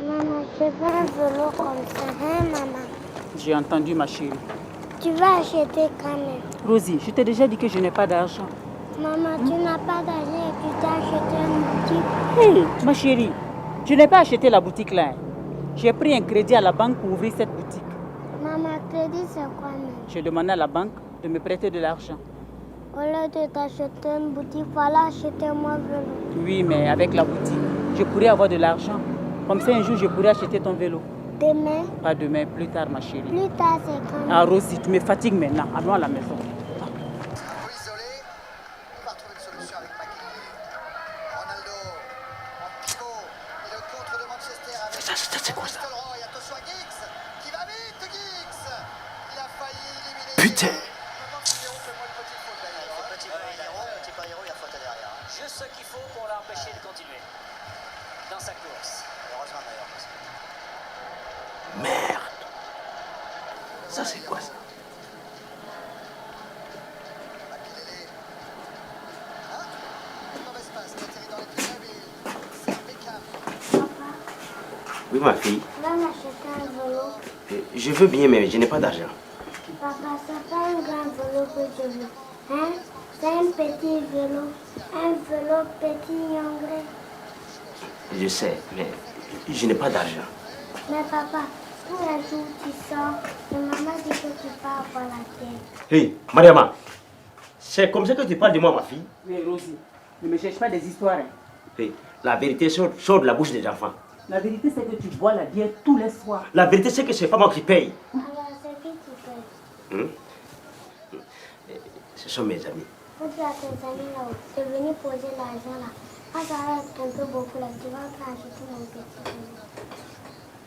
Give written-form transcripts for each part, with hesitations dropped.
Maman, je veux un vélo comme ça, hein, maman? J'ai entendu, ma chérie. Tu vas acheter quand même? Rosie, je t'ai déjà dit que je n'ai pas d'argent. Maman, tu n'as pas d'argent et tu t'as acheté une boutique? Hé, ma chérie, je n'ai pas acheté la boutique là. J'ai pris un crédit à la banque pour ouvrir cette boutique. Maman, crédit, c'est quoi même? J'ai demandé à la banque de me prêter de l'argent. Au lieu de t'acheter une boutique, voilà, acheter-moi un vélo. Oui, mais avec la boutique, je pourrais avoir de l'argent. Comme ça, un jour, je pourrais acheter ton vélo. Demain? Pas demain, plus tard, ma chérie. Plus tard, c'est quand même? Ah, Rosie, tu me fatigues maintenant. Allons à la maison. Isolé, on va trouver une solution avec McKinley. Ronaldo, en pivot, et le contre de Manchester avec C'est quoi ça? Roy, attention à Giggs, qui va vite, Giggs. Il a failli éliminer. Putain! Maintenant, Siméon fait moins de petite faute d'ailleurs. Petit Paris-Héros, il y a faute derrière. Juste ce qu'il faut pour l'empêcher de continuer dans sa course. Heureusement d'ailleurs. Merde! Ça, c'est quoi ça? Makelele. Ah, une mauvaise passe qui atterrit dans les pieds mobiles. C'est Beckham. Papa, Oui, ma fille. va m'acheter un vélo. Je veux bien, mais je n'ai pas d'argent. Papa, c'est pas un grand vélo que je veux. Hein? C'est un petit vélo. Un vélo petit et anglais. Je sais, mais je n'ai pas d'argent. Mais papa, tous les jours tu sors, et maman dit que tu pars avoir la tête. Hé, Mariama, c'est comme ça que tu parles de moi, ma fille. Oui, Rosie, ne me cherche pas des histoires. Hein. Hey, la vérité sort de la bouche des enfants. La vérité, c'est que tu bois la bière tous les soirs. La vérité, c'est que c'est pas moi qui paye. Alors c'est qui qui paye? Ce sont mes amis. Faut dire à tes amis là-haut, de venir poser l'argent là. Quand ça va être un peu beaucoup là, tu vas acheter mon petit vélo.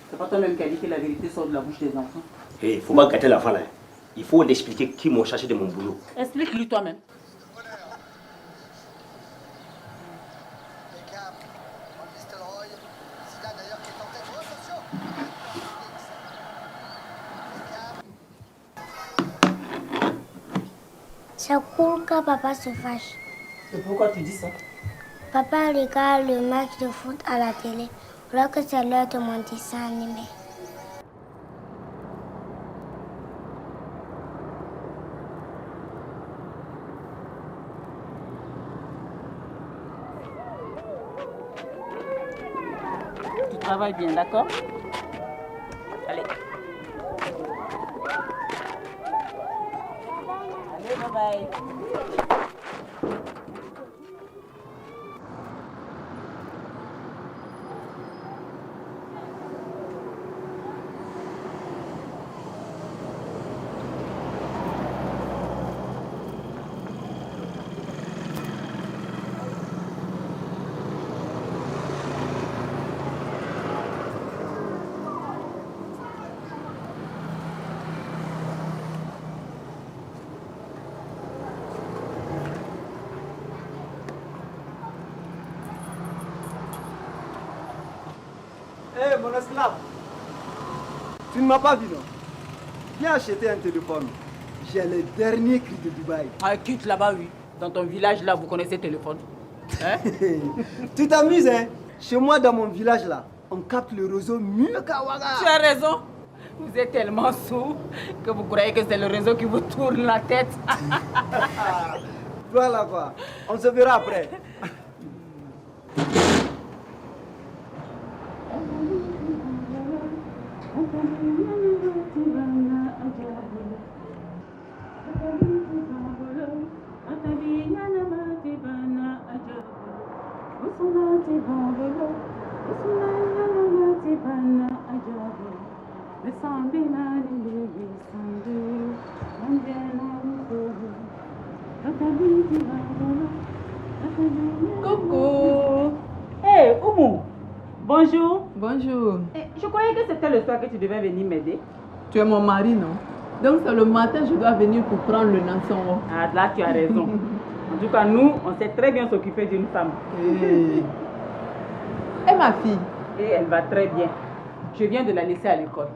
C'est pas toi-même qui a dit que la vérité sort de la bouche des enfants. Hey, faut pas gâter l'enfant là. Il faut l'expliquer qui m'ont cherché de mon boulot. Explique-lui toi-même. Beckham, Van Nistelrooy. Zidane d'ailleurs qui est en tête. Oh, attention. Beckham. C'est cool quand papa se fâche. Et pourquoi tu dis ça? Papa regarde le match de foot à la télé, alors que c'est l'heure de mon dessin animé. Tu travailles bien, d'accord? Allez. Allez, bye bye. Hé, mon esclave, tu ne m'as pas vu, non? Viens acheter un téléphone. J'ai les derniers cris de Dubaï. Ah, quitte là-bas, oui. Dans ton village, là, vous connaissez le téléphone. Hein? Tu t'amuses, hein? Chez moi, dans mon village, là, on capte le réseau mieux qu'à Ouaga. Tu as raison. Vous êtes tellement sourd que vous croyez que c'est le réseau qui vous tourne la tête. Voilà quoi. On se verra après. Coucou. Hey, Oumou. Bonjour. Bonjour. Je croyais que c'était le soir que tu devais venir m'aider. Tu es mon mari, non? Donc c'est le matin je dois venir pour prendre le Nanson. Ah, là, tu as raison. En tout cas, nous, on sait très bien s'occuper d'une femme. Et ma fille? Et elle va très bien. Je viens de la laisser à l'école.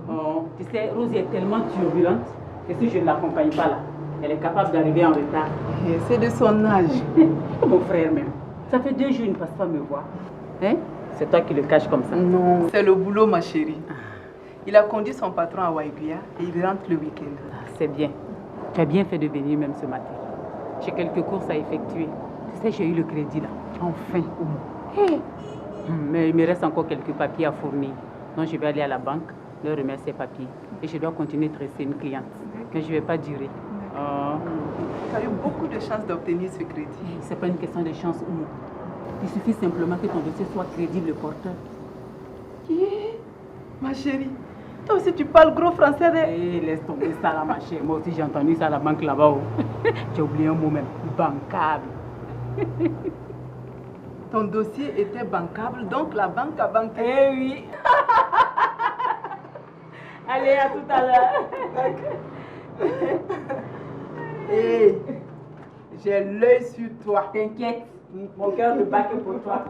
Oh, tu sais, Rosie est tellement turbulente que si je ne l'accompagne pas là, elle est capable d'arriver en retard. C'est de son âge. Mon frère même. Ça fait 2 jours qu'il ne passe pas me voir. Hein? C'est toi qui le caches comme ça? Non, c'est le boulot, ma chérie. Il a conduit son patron à Waiguya et il rentre le week-end. C'est bien. Tu as bien fait de venir même ce matin. J'ai quelques courses à effectuer. Tu sais, j'ai eu le crédit là. Enfin. Hey. Mais il me reste encore quelques papiers à fournir. Donc je vais aller à la banque, leur remettre ces papiers. Et je dois continuer de tresser une cliente. Mais je ne vais pas durer. Tu as eu beaucoup de chance d'obtenir ce crédit. C'est pas une question de chance, Oumou. Il suffit simplement que ton dossier soit crédible, porteur. Ma chérie, toi aussi tu parles gros français. Laisse tomber ça là, ma chérie. Moi aussi j'ai entendu ça à la banque là-bas. J'ai oublié un mot même. Bancable. Ton dossier était bancable, donc la banque a banqué. Eh oui. Allez, à tout à l'heure. Hey, j'ai l'œil sur toi. T'inquiète, mon cœur ne bat que pour toi.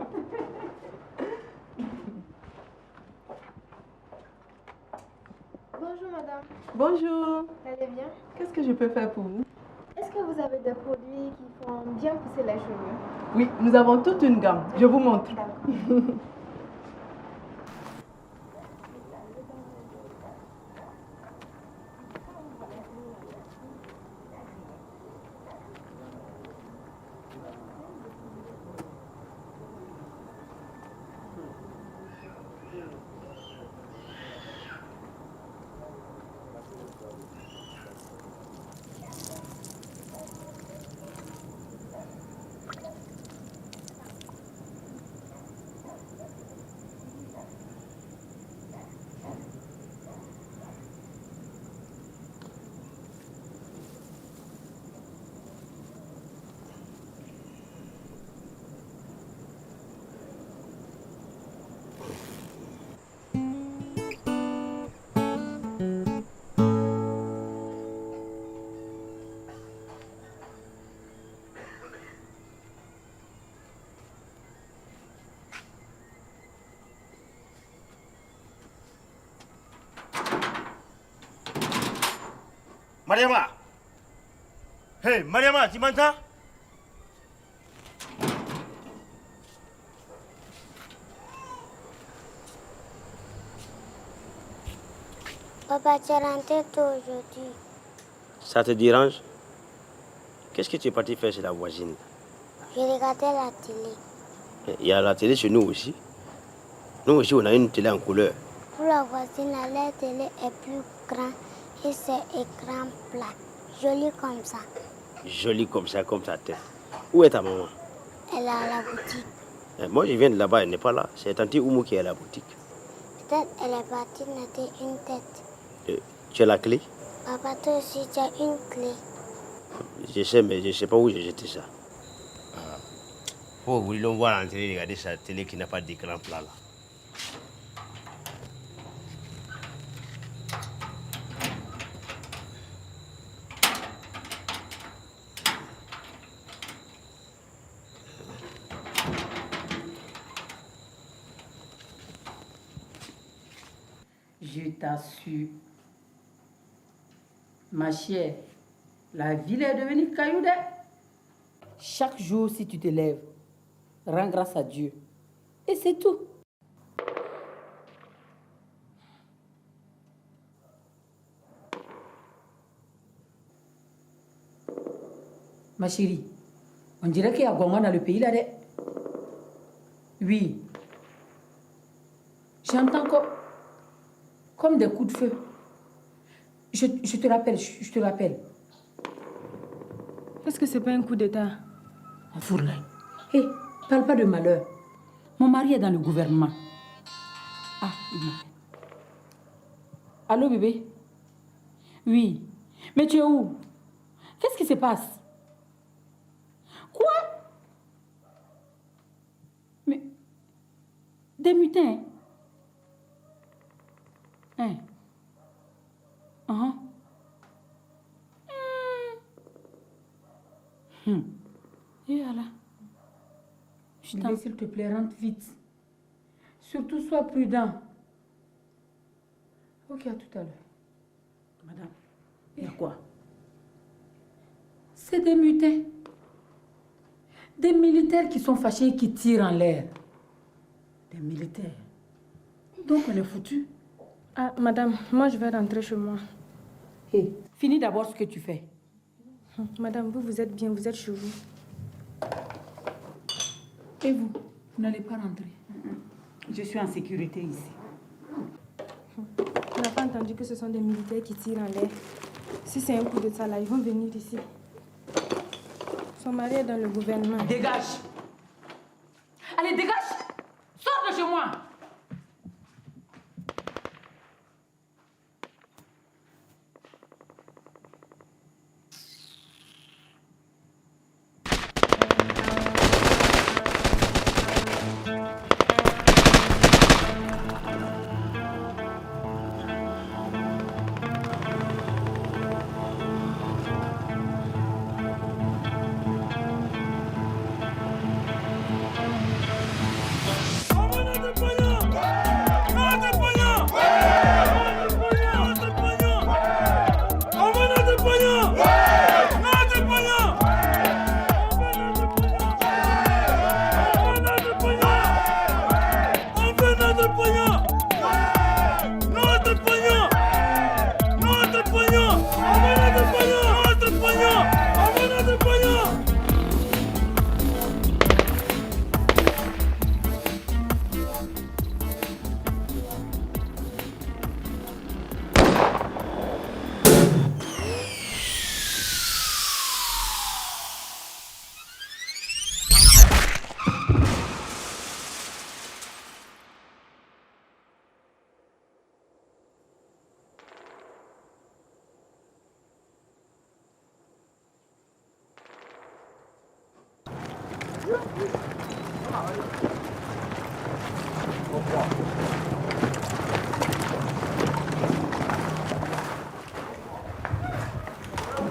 Bonjour madame, Bonjour. vous allez bien? Qu'est-ce que je peux faire pour vous? Est-ce que vous avez des produits qui font bien pousser les cheveux? Oui, nous avons toute une gamme. Je vous montre. D'accord. Mariama! Hey, Mariama, tu m'entends? Papa, tu es rentré tôt aujourd'hui. Ça te dérange? Qu'est-ce que tu es parti faire chez la voisine? Je regardais la télé. Il y a la télé chez nous aussi. Nous aussi, on a une télé en couleur. Pour la voisine, la télé est plus grande et c'est écran plat. Joli comme ça. Jolie comme ça, comme ta tête. Où est ta maman? Elle est à la boutique. Moi, je viens de là-bas, elle n'est pas là. C'est Tanti Oumou qui est à la boutique. Peut-être elle est partie noter une tête. Tu as la clé? Papa, toi aussi, tu as une clé. Je sais, mais je ne sais pas où j'ai jeté ça. Faut vous voir en télé, regarder sa télé qui n'a pas d'écran plat là. Je t'assure, ma chère, la ville est devenue cailloudée. Chaque jour, si tu te lèves, rends grâce à Dieu. Et c'est tout. Ma chérie, on dirait qu'il y a Gongo dans le pays là. Oui. J'entends comme des coups de feu. Je te rappelle, je te rappelle. Est-ce que c'est pas un coup d'état? Fourlay. Hé, parle pas de malheur. Mon mari est dans le gouvernement. Ah, il m'appelle. Allô, bébé? Oui. Mais tu es où? Qu'est-ce qui se passe? Quoi? Mais... Des mutins? Hein? Et voilà. Je t'en prie, s'il te plaît, rentre vite. Surtout, sois prudent. Ok, à tout à l'heure. Madame, il y a quoi? C'est des mutins. Des militaires qui sont fâchés et qui tirent en l'air. Des militaires. Donc on est foutus. Ah, madame, moi je vais rentrer chez moi. Hé, finis d'abord ce que tu fais. Madame, vous êtes bien, vous êtes chez vous. Et vous n'allez pas rentrer. Je suis en sécurité ici. On n'a pas entendu que ce sont des militaires qui tirent en l'air. Si c'est un coup de ça là, ils vont venir ici. Son mari est dans le gouvernement. Dégage! Allez, dégage! Sors de chez moi!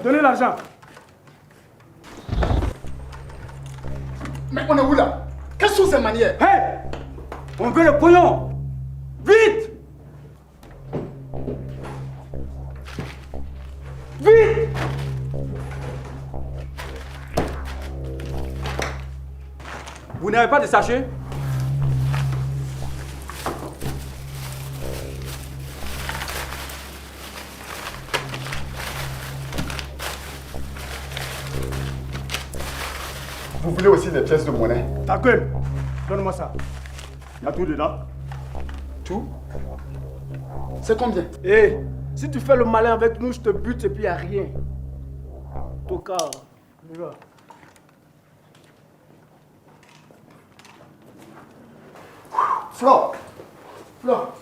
Donnez l'argent. Mais on est où là? Quelles sont ces manières? Hé! On veut le pognon! Vite! Vite! Vous n'avez pas de sachet? Vous voulez aussi des pièces de monnaie? Ta gueule! Donne-moi ça. Il y a tout dedans. Tout? C'est combien? Hé! Si tu fais le malin avec nous, je te bute et puis il n'y a rien. Tocard. On y va. Flore! Flore!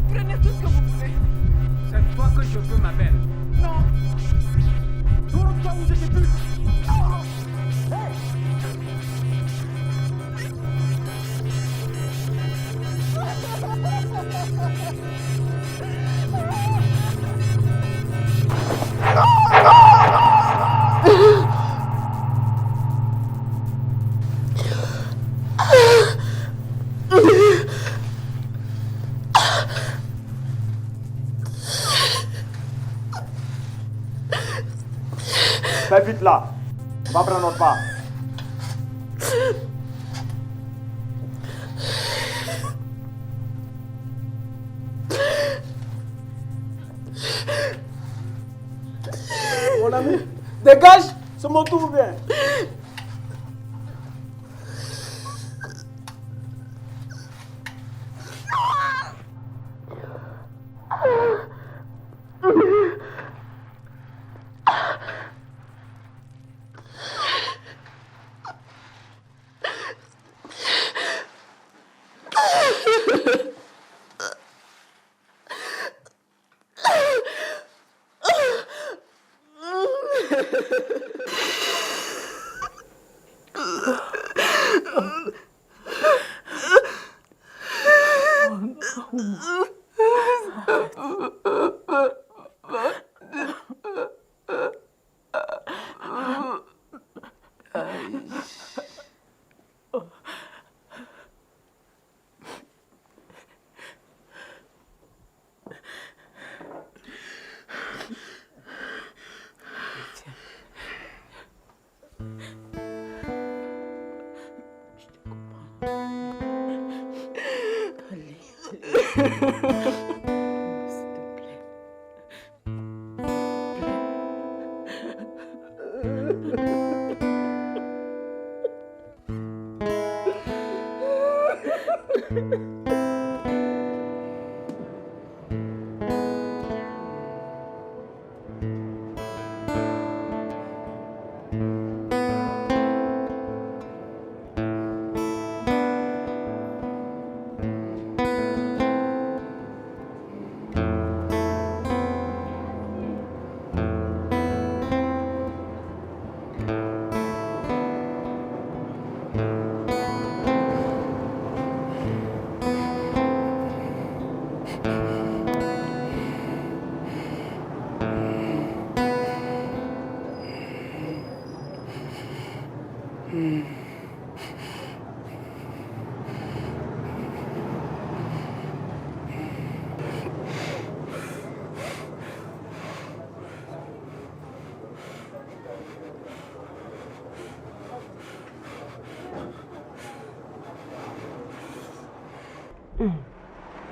Prenez tout ce que vous voulez. C'est toi que je veux, ma belle. Non. Tourne-toi où je te bute. Non. Hey. Fais vite là. On va prendre notre part. mon ami. Dégage, c'est mon tour bien.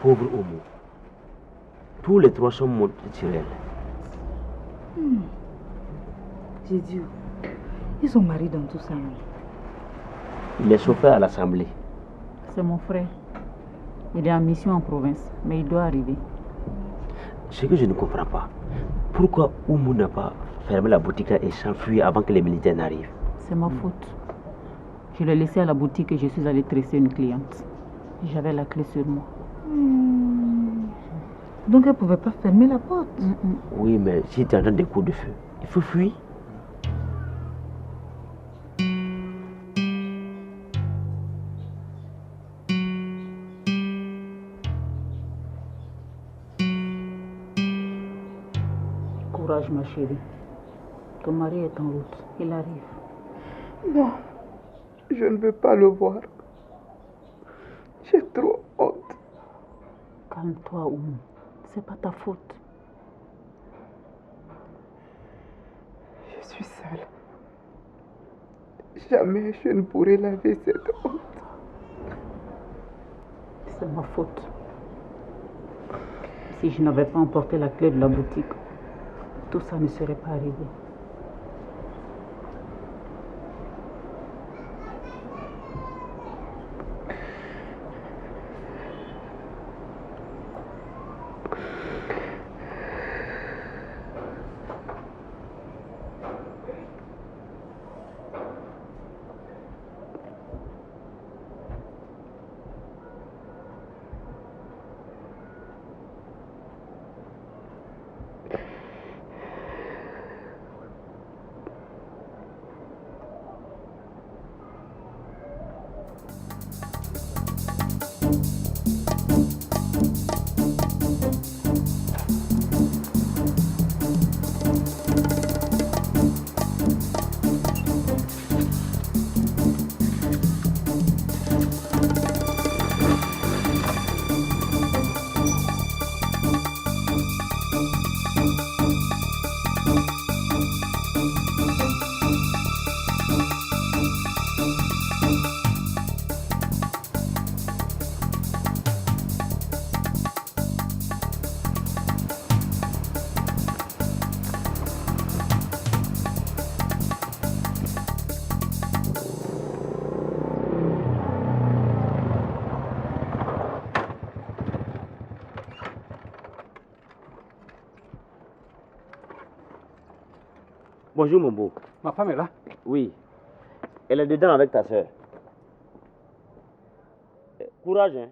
Pauvre homo. Tous les trois sont morts sur elle. J'ai dit, ils sont mariés dans tout ça. Il est chauffeur à l'Assemblée. C'est mon frère. Il est en mission en province, mais il doit arriver. Ce que je ne comprends pas, pourquoi Oumou n'a pas fermé la boutique et s'enfui avant que les militaires n'arrivent? C'est ma faute. Je l'ai laissé à la boutique et je suis allée tresser une cliente. J'avais la clé sur moi. Donc elle ne pouvait pas fermer la porte. Oui, mais si tu entends des coups de feu, il faut fuir. Courage, ma chérie. Ton mari est en route. Il arrive. Non, je ne veux pas le voir. J'ai trop honte. Calme-toi, Oumou. C'est pas ta faute. Je suis seule. Jamais je ne pourrai laver cette honte. C'est ma faute. Si je n'avais pas emporté la clé de la boutique, tout ça ne serait pas arrivé. Bonjour mon beau. Ma femme est là? Oui. Elle est dedans avec ta soeur. Courage, hein.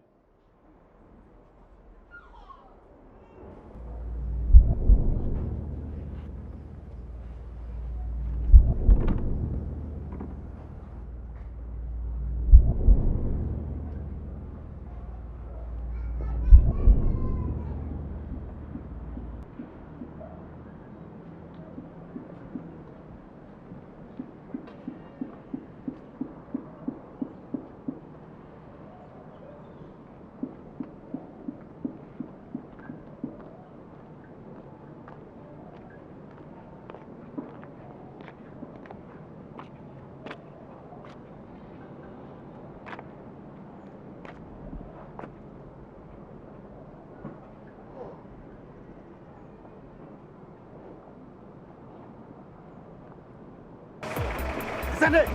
Descendez!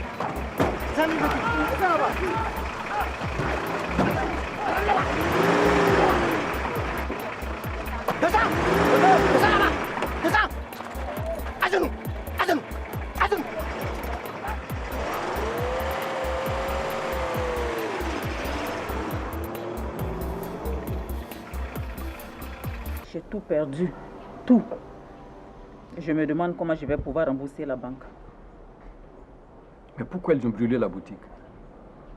Descendez, descendez là-bas! Descends! Descends là-bas! Descends! À genoux! À genoux! À genoux! J'ai tout perdu. Tout. Je me demande comment je vais pouvoir rembourser la banque. Mais pourquoi ils ont brûlé la boutique?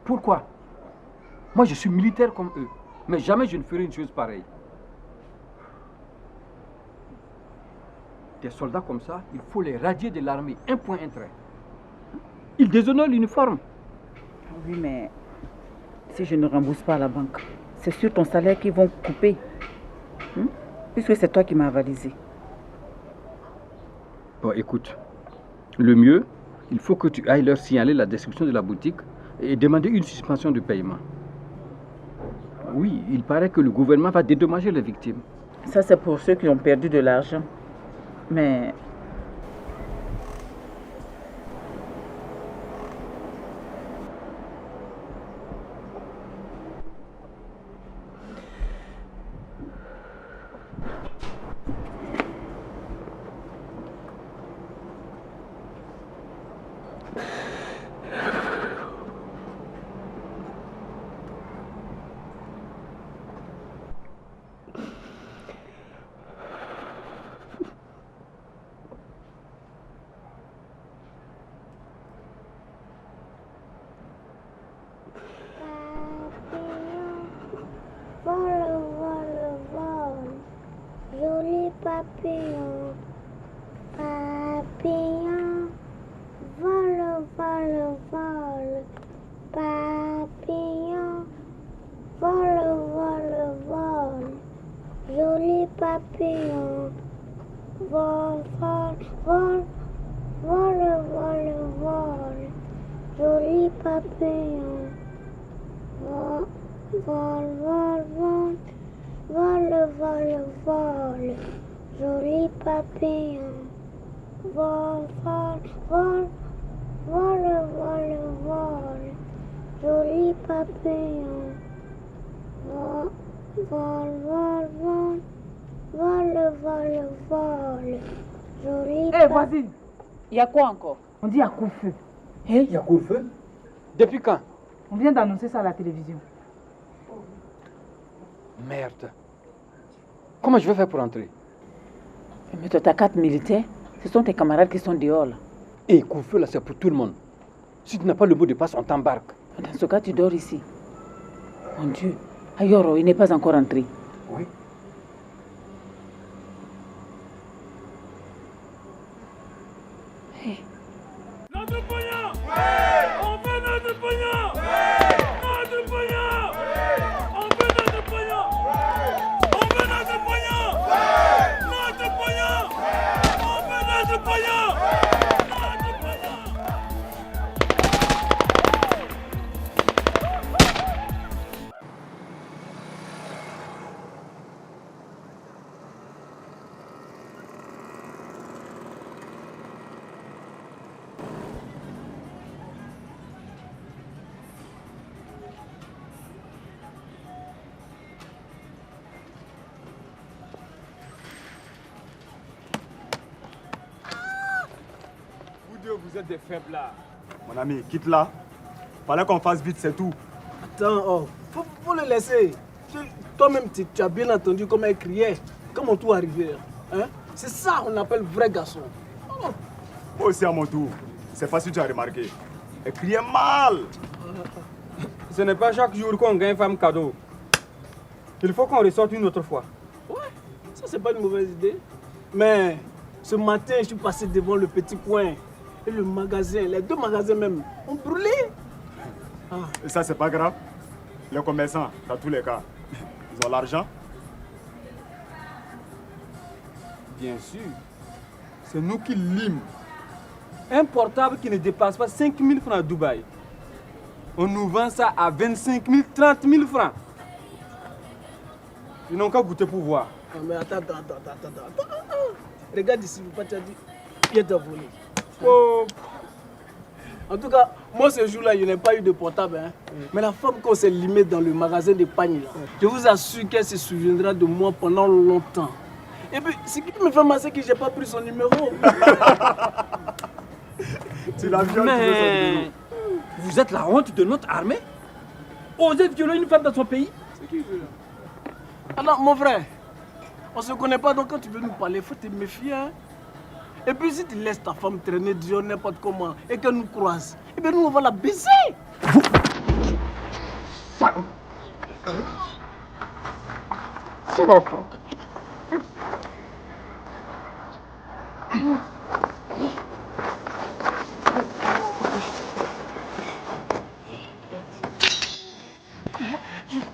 Pourquoi? Moi, je suis militaire comme eux. Mais jamais je ne ferai une chose pareille. Des soldats comme ça, il faut les radier de l'armée. Un point, un trait. Ils déshonorent l'uniforme. Oui, mais si je ne rembourse pas la banque, c'est sur ton salaire qu'ils vont couper. Puisque c'est toi qui m'as avalisé. Bon, écoute. Le mieux, il faut que tu ailles leur signaler la destruction de la boutique et demander une suspension de paiement. Oui, il paraît que le gouvernement va dédommager les victimes. Ça, c'est pour ceux qui ont perdu de l'argent. Mais Joli papillon, papillon, vole, vole, vole, papillon, vole, vole, vole, joli papillon, vole, vole, vole, vole, vole, vole, joli papillon, vole, vole, vole, vole. Vole, vole, vole, joli papillon. Vole, vole, vole, vole, vole, vole, joli papillon. Vole, vole, vole, vole, vole, vole, joli papillon. Hé, voisine! il y a quoi encore? On dit à couvre-feu. Il y a couvre-feu? Depuis quand? On vient d'annoncer ça à la télévision. Merde. Comment je vais faire pour entrer? Mais tu as ta carte militaire. Ce sont tes camarades qui sont dehors là. Et couvre-feu là, c'est pour tout le monde. Si tu n'as pas le mot de passe, on t'embarque. Dans ce cas, tu dors ici. Mon Dieu. Ayoro, il n'est pas encore entré. Oui. Hey. Notre pognon! Ouais! On veut notre pognon! Ouais! Notre pognon! Ouais! On veut notre pognon! Ouais! On veut notre pognon! Ouais! Notre pognon! Ouais! On veut notre pognon! Ouais! Notre pognon! Vous êtes des faibles là. Mon ami, quitte là. Fallait qu'on fasse vite, c'est tout. Attends, oh, faut le laisser. Toi-même, tu as bien entendu comment elle criait. Comment tout arrivait. Hein? C'est ça qu'on appelle vrai garçon. Oh. Moi aussi à mon tour. C'est facile, tu as remarqué. Elle criait mal. Ce n'est pas chaque jour qu'on gagne femme cadeau. Il faut qu'on ressorte une autre fois. Ouais, ça c'est pas une mauvaise idée. Mais ce matin, je suis passé devant le petit coin et le magasin, les deux magasins même, ont brûlé. Ah. Et ça, c'est pas grave. Les commerçants, dans tous les cas, ils ont l'argent. Bien sûr. C'est nous qui lîmes. Un portable qui ne dépasse pas 5 000 francs à Dubaï. On nous vend ça à 25 000, 30 000 francs. Ils n'ont qu'à goûter pour voir. Ah, mais attends. Regarde ici, tu as dit, pied de volé. Oh. En tout cas, moi ce jour-là, je n'ai pas eu de portable. Hein. Mais la femme qu'on s'est limée dans le magasin de Pagne, là, je vous assure qu'elle se souviendra de moi pendant longtemps. Et puis, ce qui me fait mal, c'est que je n'ai pas pris son numéro. Tu l'as violé, mais vous êtes la honte de notre armée? Osez violer une femme dans son pays? C'est qui veut? Alors, mon frère, on ne se connaît pas, donc quand tu veux nous parler, il faut te méfier. Hein? Et puis, si tu laisses ta femme traîner Dieu n'importe comment et qu'elle nous croise, eh bien, nous, on va la baiser. C'est d'accord.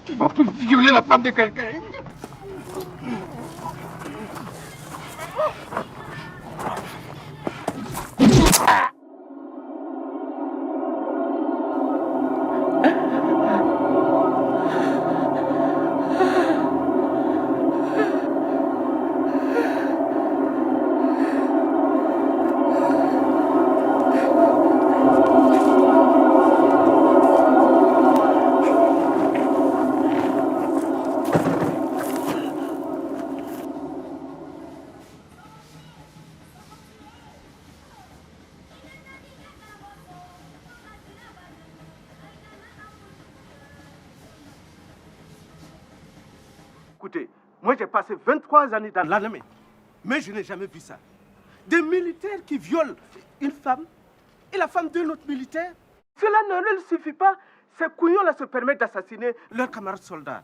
Tu vas plus violer la femme de quelqu'un. Écoutez, moi j'ai passé 23 années dans l'armée, mais je n'ai jamais vu ça. Des militaires qui violent une femme et la femme d'un autre militaire. Cela ne leur suffit pas. Ces couillons-là se permettent d'assassiner leurs camarades soldats.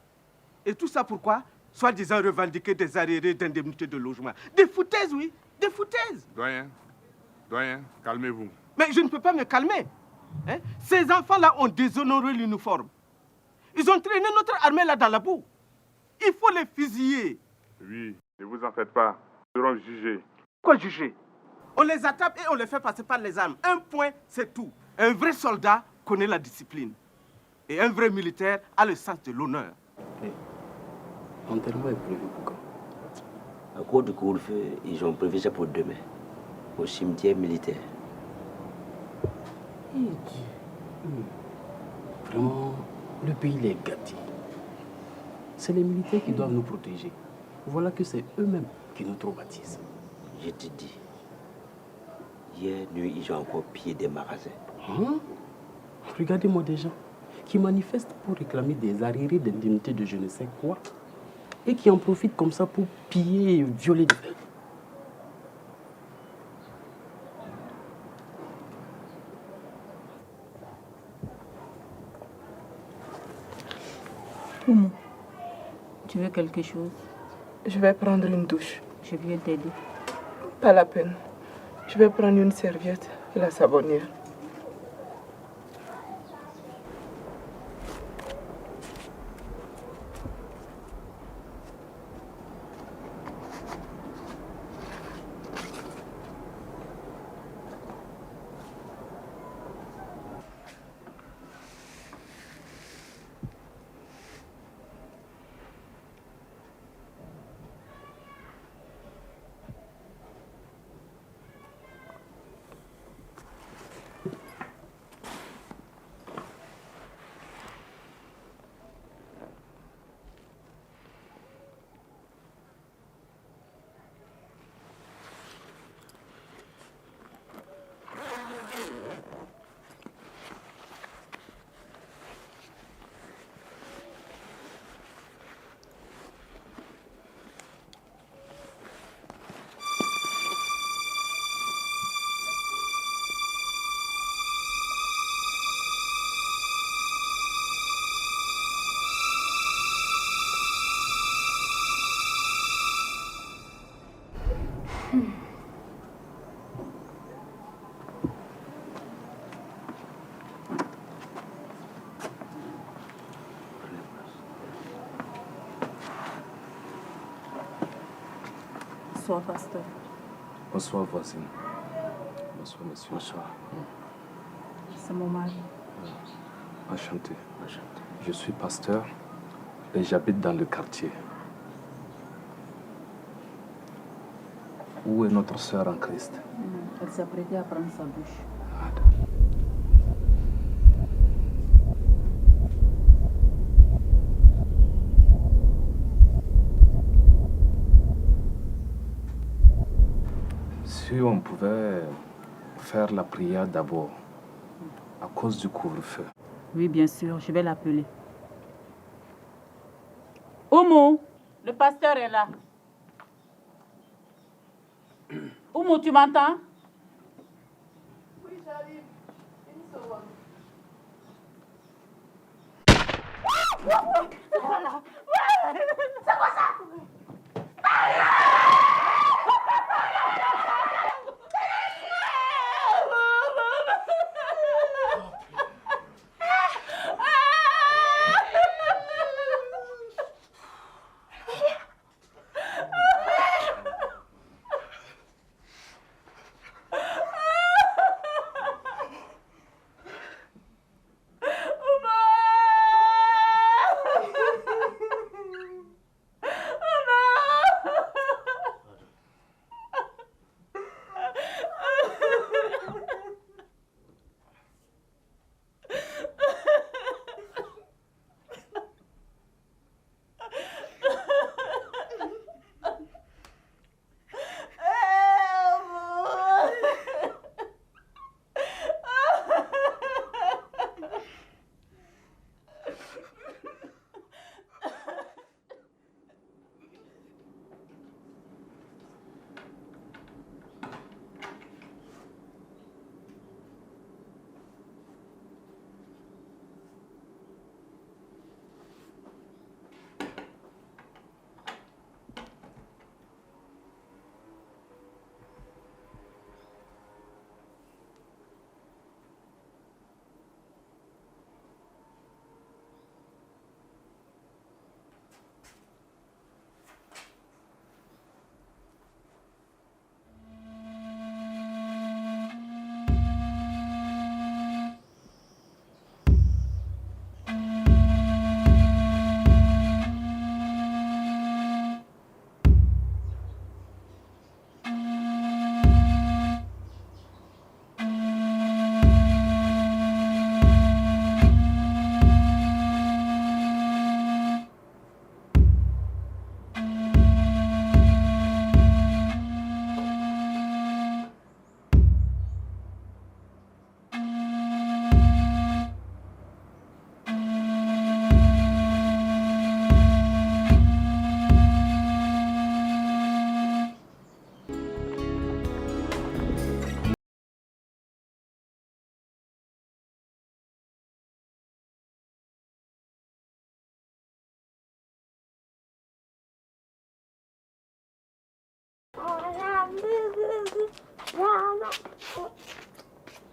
Et tout ça pourquoi? Soi-disant revendiquer des arriérés d'indemnité de logement. Des foutaises, oui, des foutaises. Doyen, calmez-vous. Mais je ne peux pas me calmer. Hein? Ces enfants-là ont déshonoré l'uniforme. Ils ont traîné notre armée là dans la boue. Il faut les fusiller. Oui, ne vous en faites pas. Ils seront jugés. Quoi juger? On les attrape et on les fait passer par les armes. Un point, c'est tout. Un vrai soldat connaît la discipline. Et un vrai militaire a le sens de l'honneur. L'enterrement est prévu pour quand? À cause du couvre-feu, ils ont prévu ça pour demain. Au cimetière militaire. Vraiment, le pays est gâté. C'est les militaires qui doivent nous protéger. Voilà que c'est eux-mêmes qui nous traumatisent. Je te dis, hier nuit, ils ont encore pillé des magasins. Hein? Regardez-moi des gens qui manifestent pour réclamer des arriérés d'indemnité de je ne sais quoi et qui en profitent comme ça pour piller et violer des femmes. Oumou, tu veux quelque chose? Je vais prendre une douche. Je viens t'aider. Pas la peine. Je vais prendre une serviette et la savonnière. Bonsoir, pasteur. Bonsoir, voisine. Bonsoir, monsieur. Bonsoir. C'est mon mari. Enchanté. Je suis pasteur et j'habite dans le quartier. Où est notre sœur en Christ? Elle s'apprêtait à prendre sa bouche. Si on pouvait faire la prière d'abord, à cause du couvre-feu. Oui, bien sûr, je vais l'appeler. Oumou, le pasteur est là. Oumou, tu m'entends? Oui, j'arrive. Une seconde. Voilà. C'est quoi ça?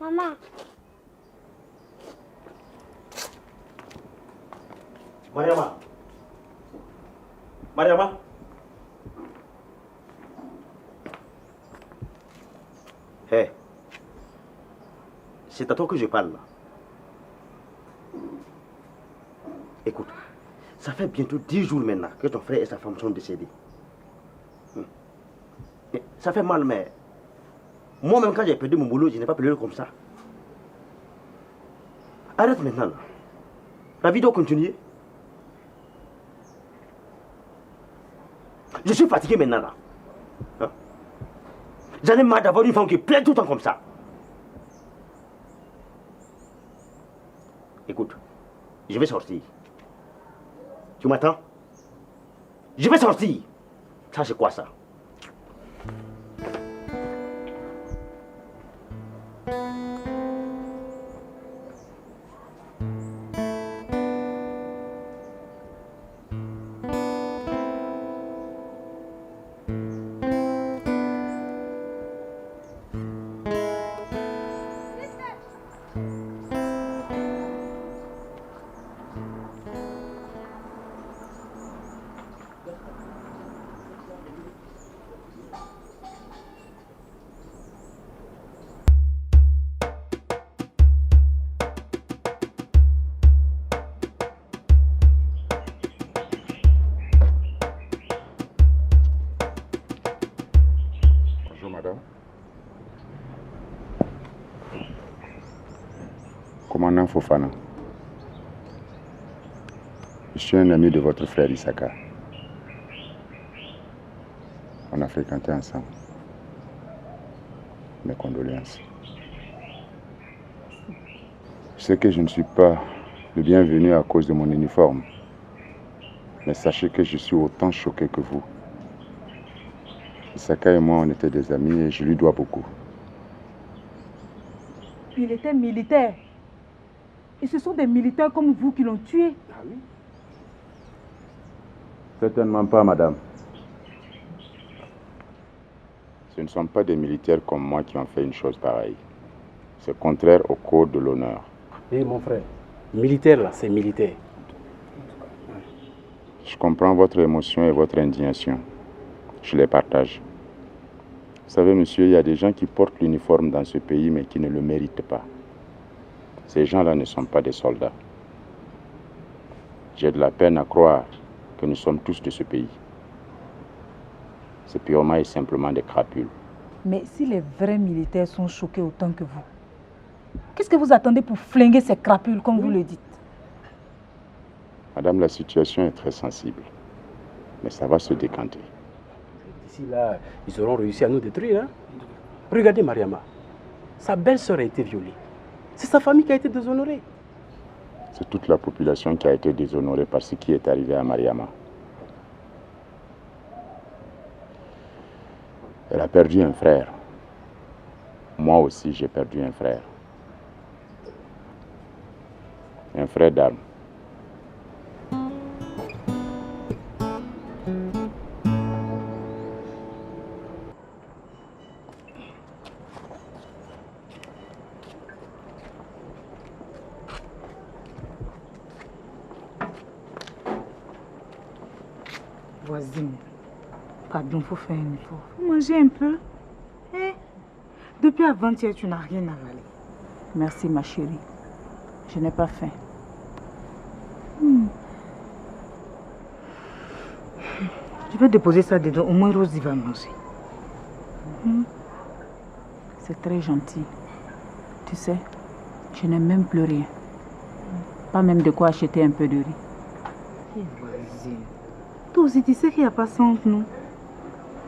Maman. Mariama. Mariama. Hé. C'est à toi que je parle là. Écoute, ça fait bientôt 10 jours maintenant que ton frère et sa femme sont décédés. Ça fait mal, mais moi-même quand j'ai perdu mon boulot, je n'ai pas pleuré comme ça. Arrête maintenant là. La vie doit continuer. Je suis fatigué maintenant là. Hein? J'en ai marre d'avoir une femme qui pleure tout le temps comme ça. Écoute, je vais sortir. Tu m'attends? Je vais sortir. Ça c'est quoi ça? Madame? Commandant Fofana, je suis un ami de votre frère Isaka. On a fréquenté ensemble. Mes condoléances. Je sais que je ne suis pas le bienvenu à cause de mon uniforme. Mais sachez que je suis autant choqué que vous. Isaka et moi, on était des amis et je lui dois beaucoup. Il était militaire. Et ce sont des militaires comme vous qui l'ont tué. Ah oui? Certainement pas, madame. Ce ne sont pas des militaires comme moi qui ont fait une chose pareille. C'est contraire au code de l'honneur. Eh mon frère, militaire là, c'est militaire. Je comprends votre émotion et votre indignation. Je les partage. Vous savez, monsieur, il y a des gens qui portent l'uniforme dans ce pays mais qui ne le méritent pas. Ces gens-là ne sont pas des soldats. J'ai de la peine à croire que nous sommes tous de ce pays. C'est purement et simplement des crapules. Mais si les vrais militaires sont choqués autant que vous, qu'est-ce que vous attendez pour flinguer ces crapules, comme vous le dites? Madame, la situation est très sensible. Mais ça va se décanter. D'ici là, ils auront réussi à nous détruire. Hein? Regardez Mariama. Sa belle-sœur a été violée. C'est sa famille qui a été déshonorée. C'est toute la population qui a été déshonorée par ce qui est arrivé à Mariama. Elle a perdu un frère. Moi aussi, j'ai perdu un frère. Un frère d'armes. Voisine, pardon, il faut faire un effort. Faut manger un peu. Eh? Depuis avant-hier, tu n'as rien avalé. Merci, ma chérie. Je n'ai pas faim. Je vais déposer ça dedans. Au moins, Rosie va manger. C'est très gentil. Tu sais, je n'ai même plus rien. Pas même de quoi acheter un peu de riz. Voisine. Toi aussi, tu sais qu'il n'y a pas ça entre nous.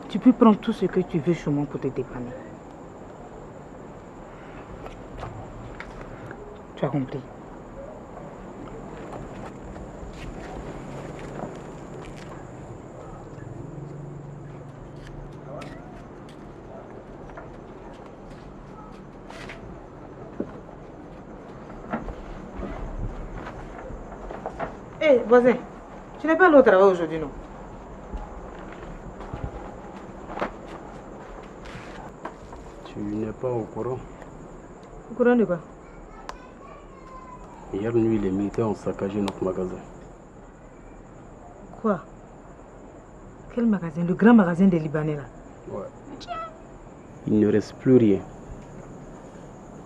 Tu peux prendre tout ce que tu veux chez moi pour te dépanner. Tu as compris? Hé, voisin, tu n'es pas allé au travail aujourd'hui, non? Tu n'es pas au courant. Au courant de quoi? Hier nuit, les militaires ont saccagé notre magasin. Quoi? Quel magasin? Le grand magasin des Libanais, là? Ouais. Il ne reste plus rien.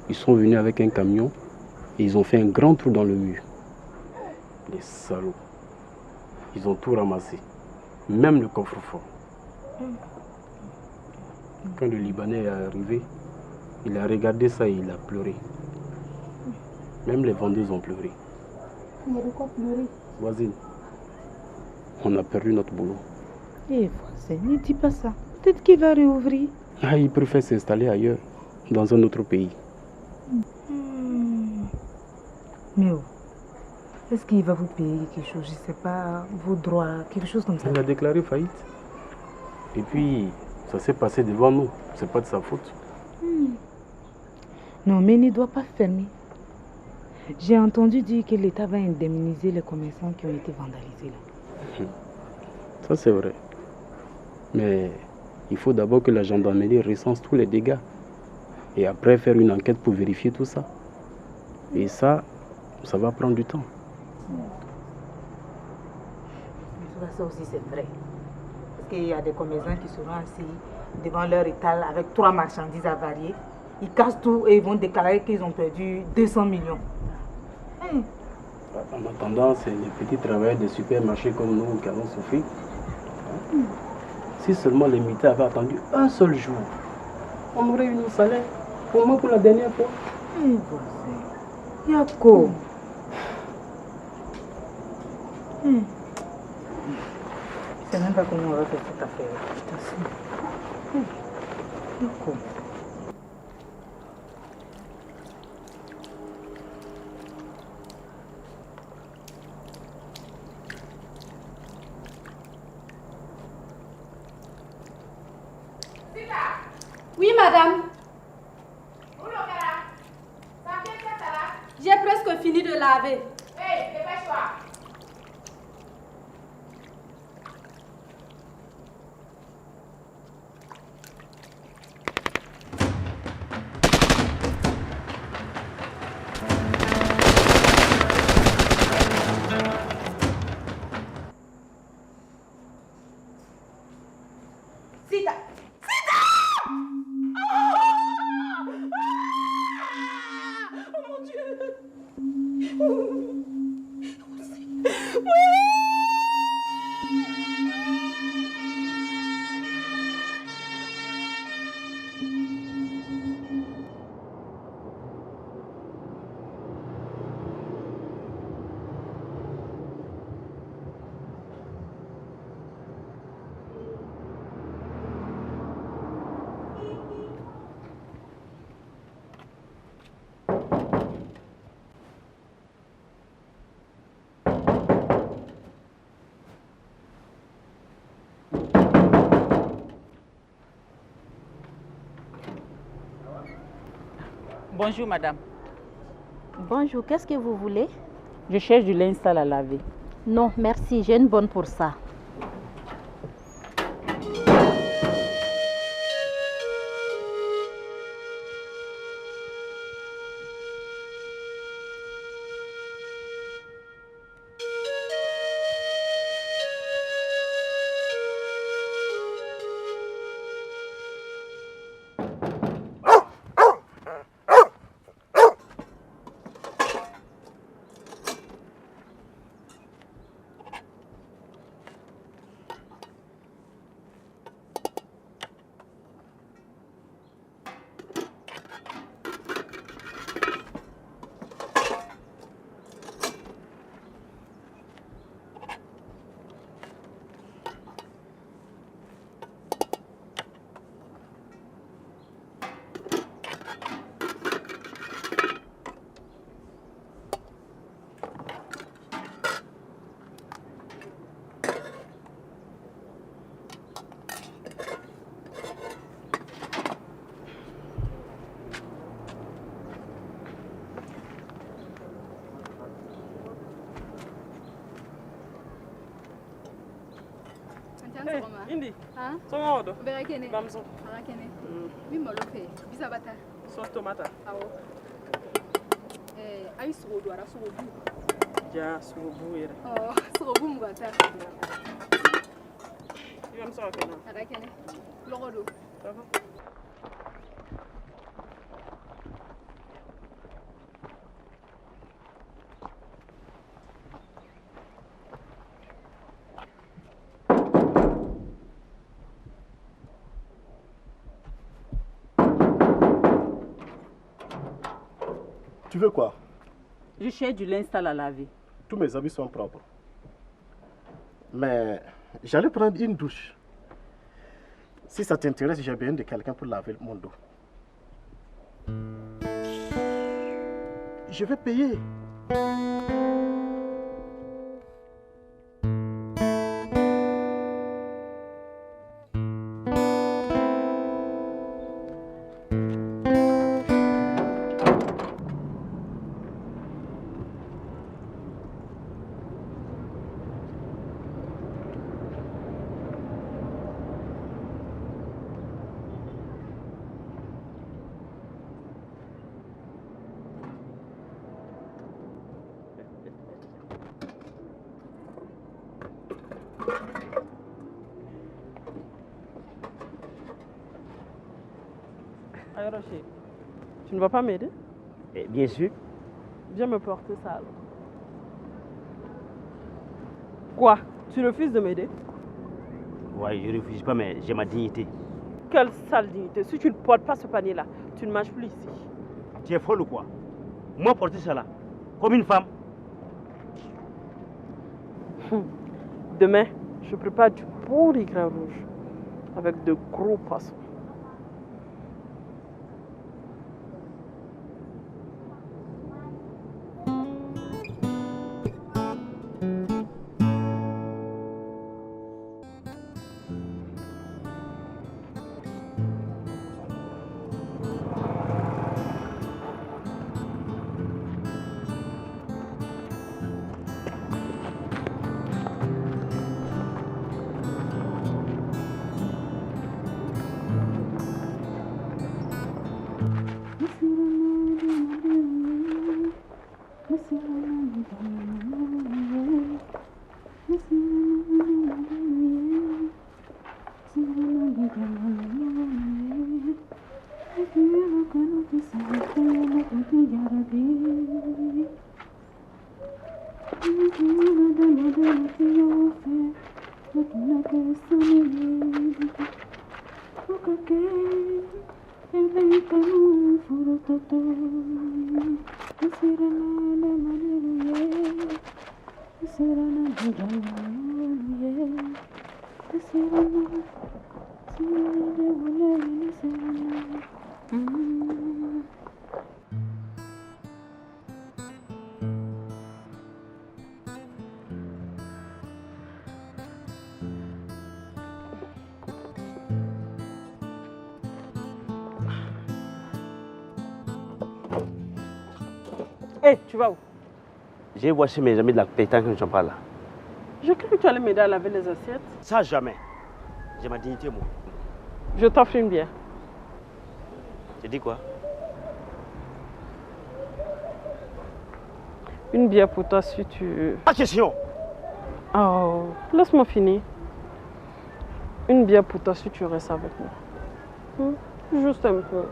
Ils sont venus avec un camion et ils ont fait un grand trou dans le mur. Les salauds. Ils ont tout ramassé. Même le coffre-fort. Quand le Libanais est arrivé, il a regardé ça et il a pleuré. Même les vendeuses ont pleuré. Il y a de quoi pleurer. Voisine, on a perdu notre boulot. Eh, voisin, ne dis pas ça. Peut-être qu'il va réouvrir. Ah, il préfère s'installer ailleurs, dans un autre pays. Mais oh, est-ce qu'il va vous payer quelque chose? Je ne sais pas, vos droits, quelque chose comme ça. Il a déclaré faillite. Et puis, ça s'est passé devant nous. C'est pas de sa faute. Non, mais il ne doit pas fermer. J'ai entendu dire que l'État va indemniser les commerçants qui ont été vandalisés là. Ça, c'est vrai. Mais il faut d'abord que la gendarmerie recense tous les dégâts. Et après, faire une enquête pour vérifier tout ça. Et ça va prendre du temps. Ça aussi, c'est vrai. Parce qu'il y a des commerçants qui seront assis devant leur étal avec 3 marchandises avariées. Ils cassent tout et ils vont déclarer qu'ils ont perdu 200 millions. En attendant, c'est les petits travailleurs des supermarchés comme nous qui allons souffrir. Si seulement les militaires avaient attendu un seul jour On m'aurait eu au salaire. Au moins pour la dernière fois. Yako. Je ne sais même pas comment on va faire cette affaire. Je t'assure. Yako. Oui, madame. J'ai presque fini de laver. Hey, dépêche-toi. Sita. Oh mon Dieu! Bonjour madame. Bonjour, qu'est-ce que vous voulez? Je cherche du linge sale à laver. Non, merci, j'ai une bonne pour ça. Indi. Songo do. Berekene. Bamso. Berekene. Mimo lofe. Bisa bata. Sauce tomate. Awo. Ay sogo ara sogo bu. Ja sogo bu yere. Oh, sogo bu mu bata. Yam so akena. Berekene. Logo do. D'accord. Tu veux quoi? Je cherche du linge sale à laver. Tous mes habits sont propres. Mais j'allais prendre une douche. Si ça t'intéresse, j'ai besoin de quelqu'un pour laver mon dos. Je vais payer. Rocher, tu ne vas pas m'aider? Bien sûr. Viens me porter ça alors. Quoi? Tu refuses de m'aider? Ouais, je refuse pas, mais j'ai ma dignité. Quelle sale dignité. Si tu ne portes pas ce panier-là, tu ne manges plus ici. Tu es folle ou quoi? Moi porter ça là, comme une femme. Demain, je prépare du bon riz gras rouge avec de gros poissons. Hé, tu vas où? J'ai voici mes amis de la pétanque qui ne sont pas là. Je crois que tu allais m'aider à laver les assiettes. Ça, jamais. J'ai ma dignité, moi. Je t'offre une bière. Tu dis quoi? Une bière pour toi si tu... Pas question! Oh, laisse-moi finir. Une bière pour toi si tu restes avec moi. Juste un peu.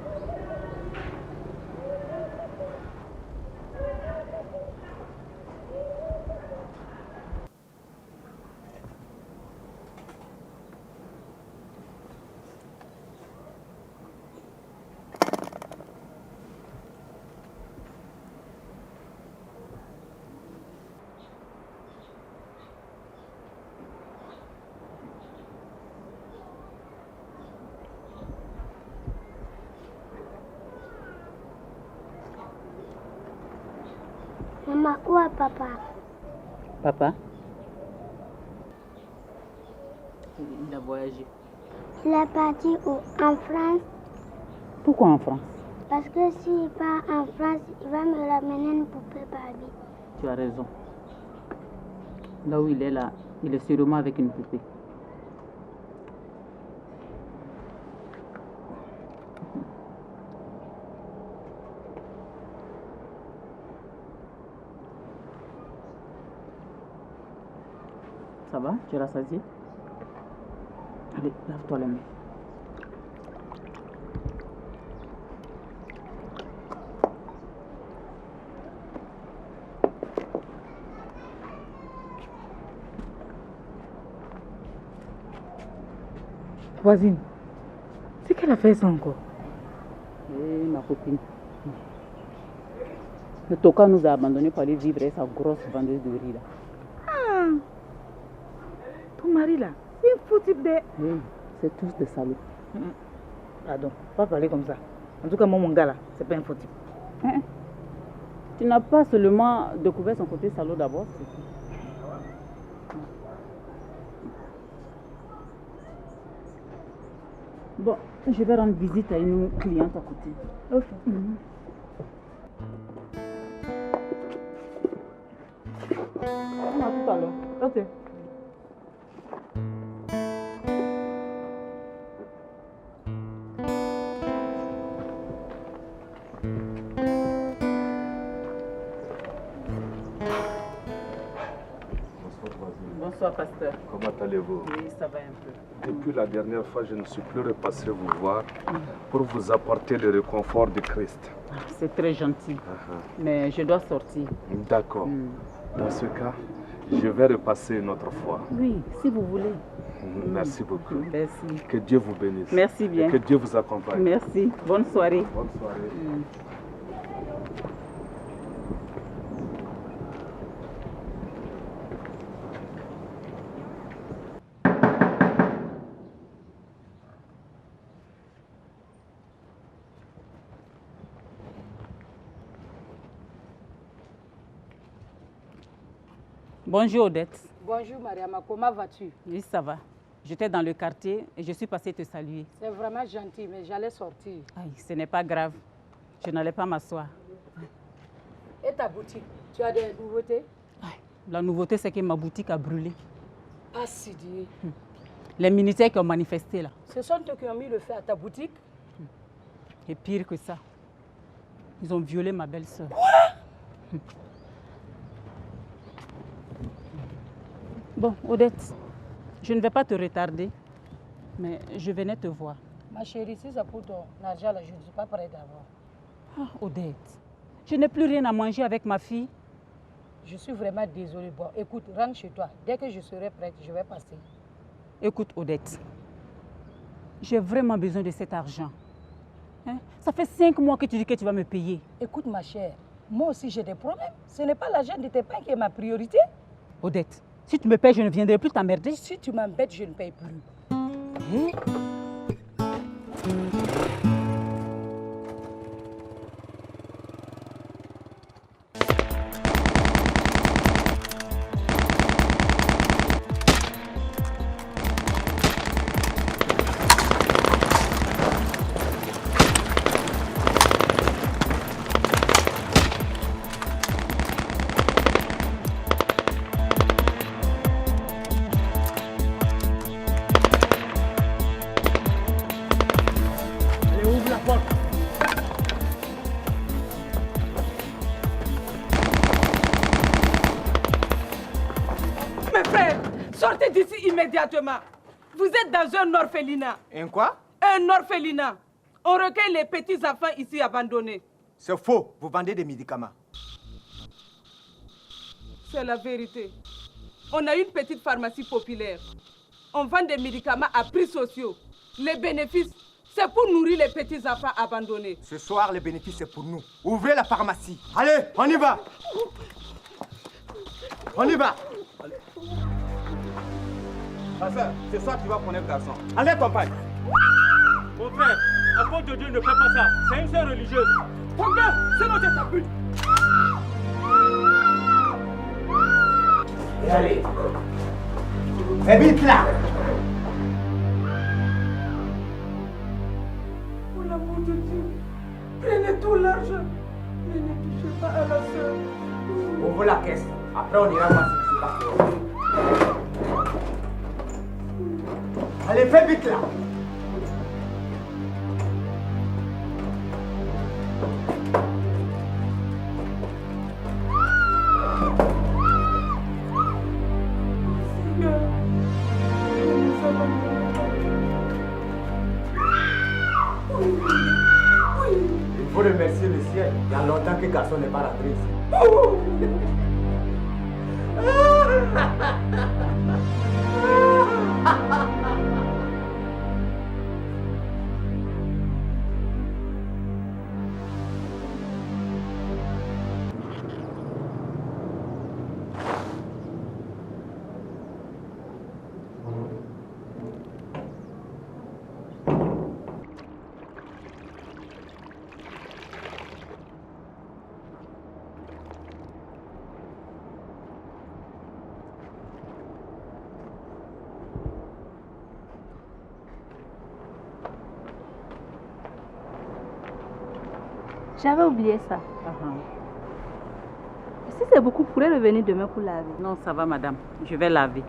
Maman, où est papa? Papa? Il a voyagé. Il est parti où? En France? Pourquoi en France? Parce que s'il part en France, il va me ramener une poupée Barbie. Tu as raison. Là où il est là, il est sûrement avec une poupée. Ça va? Tu es rassasié? Allez, lave-toi les mains. Voisine, c'est qu'elle a fait ça encore? Eh, ma copine. Le Toka nous a abandonnés pour aller vivre avec sa grosse vendeuse de riz là. Ah, ton mari là, c'est un fou type de... Oui, c'est tous des salauds. Pardon, pas parler comme ça. En tout cas, moi, mon gars là, c'est pas un faux type. Tu n'as pas seulement découvert son côté salaud d'abord, c'est tout. Bon, je vais rendre visite à une cliente à côté. Ok. On a tout à l'heure. Ok. Bonsoir, pasteur. Comment allez-vous? Oui, ça va un peu. Depuis la dernière fois, je ne suis plus repassé vous voir pour vous apporter le réconfort du Christ. C'est très gentil, mais je dois sortir. D'accord. Dans ce cas, Je vais repasser une autre fois. Oui, si vous voulez. Merci beaucoup. Merci. Que Dieu vous bénisse. Merci bien. Et que Dieu vous accompagne. Merci. Bonne soirée. Bonne soirée. Bonjour Odette. Bonjour Mariama, comment vas-tu? Oui, ça va. J'étais dans le quartier et je suis passée te saluer. C'est vraiment gentil, mais j'allais sortir. Aïe, ce n'est pas grave. Je n'allais pas m'asseoir. Et ta boutique, tu as des nouveautés? La nouveauté, c'est que ma boutique a brûlé. Ah, si dit. Les militaires qui ont manifesté là. Ce sont eux qui ont mis le feu à ta boutique? Et pire que ça, ils ont violé ma belle-sœur. Quoi? Bon, Odette, je ne vais pas te retarder, mais je venais te voir. Ma chérie, si c'est pour ton argent, là, je ne suis pas prête d'avoir. Ah, Odette, je n'ai plus rien à manger avec ma fille. Je suis vraiment désolée. Bon, écoute, rentre chez toi. Dès que je serai prête, je vais passer. Écoute, Odette, j'ai vraiment besoin de cet argent. Hein? Ça fait 5 mois que tu dis que tu vas me payer. Écoute, ma chère, moi aussi j'ai des problèmes. Ce n'est pas l'argent de tes pains qui est ma priorité. Odette, si tu me payes, je ne viendrai plus t'emmerder. Si tu m'embêtes, je ne paye plus. Hein? Sortez d'ici immédiatement. Vous êtes dans un orphelinat. Un quoi? Un orphelinat. On recueille les petits enfants ici abandonnés. C'est faux. Vous vendez des médicaments. C'est la vérité. On a une petite pharmacie populaire. On vend des médicaments à prix sociaux. Les bénéfices, c'est pour nourrir les petits enfants abandonnés. Ce soir, les bénéfices, c'est pour nous. Ouvrez la pharmacie. Allez, on y va. On y va. Pasteur, ce soir tu vas connaître garçon. Allez, compagne. Mon frère, à cause de Dieu ne fais pas ça. C'est une sœur religieuse. Combien? Sinon je t'appelle. Allez. Et vite là. Pour l'amour de Dieu, prenez tout l'argent. Mais ne touchez pas à la sœur. Ouvre la caisse. Après, on ira voir ce qui se passe. Allez, fais vite là. Il faut remercier le ciel. Il y a longtemps que garçon n'est pas rentré ici. J'avais oublié ça. Si c'est beaucoup, vous pourrez revenir demain pour laver. Non, ça va, madame. Je vais laver.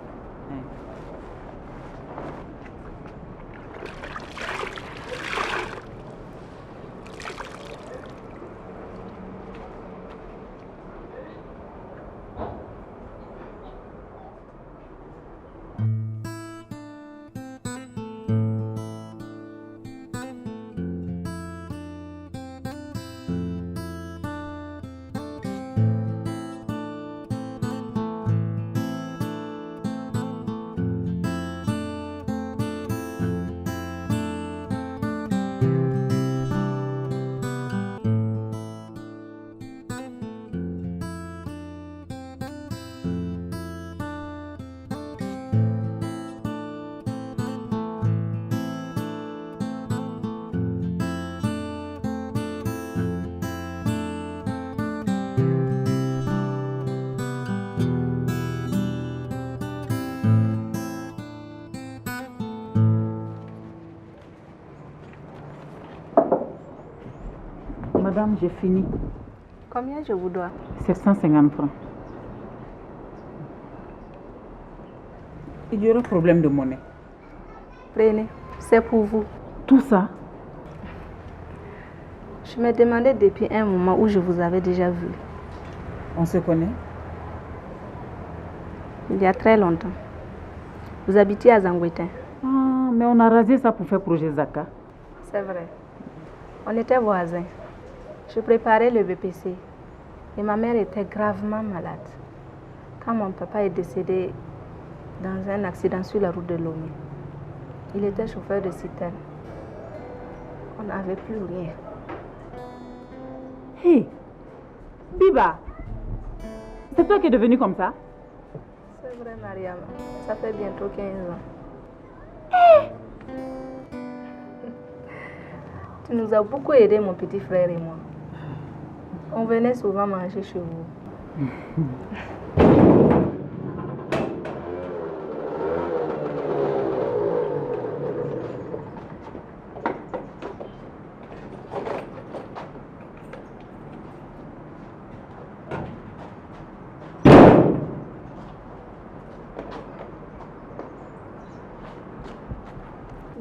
Madame, j'ai fini. Combien je vous dois? 750 francs. Il y aura problème de monnaie. Prenez, c'est pour vous. Tout ça? Je me demandais depuis un moment où je vous avais déjà vu. On se connaît? Il y a très longtemps. Vous habitiez à Zangwetin. Ah, mais on a rasé ça pour faire projet Zaka. C'est vrai. On était voisins. Je préparais le BPC et ma mère était gravement malade. Quand mon papa est décédé dans un accident sur la route de Lomé, il était chauffeur de citerne. On n'avait plus rien. Hé, Biba, c'est toi qui es devenue comme ça? C'est vrai, Mariam. Ça fait bientôt 15 ans. Tu nous as beaucoup aidé, mon petit frère et moi. On venait souvent manger chez vous.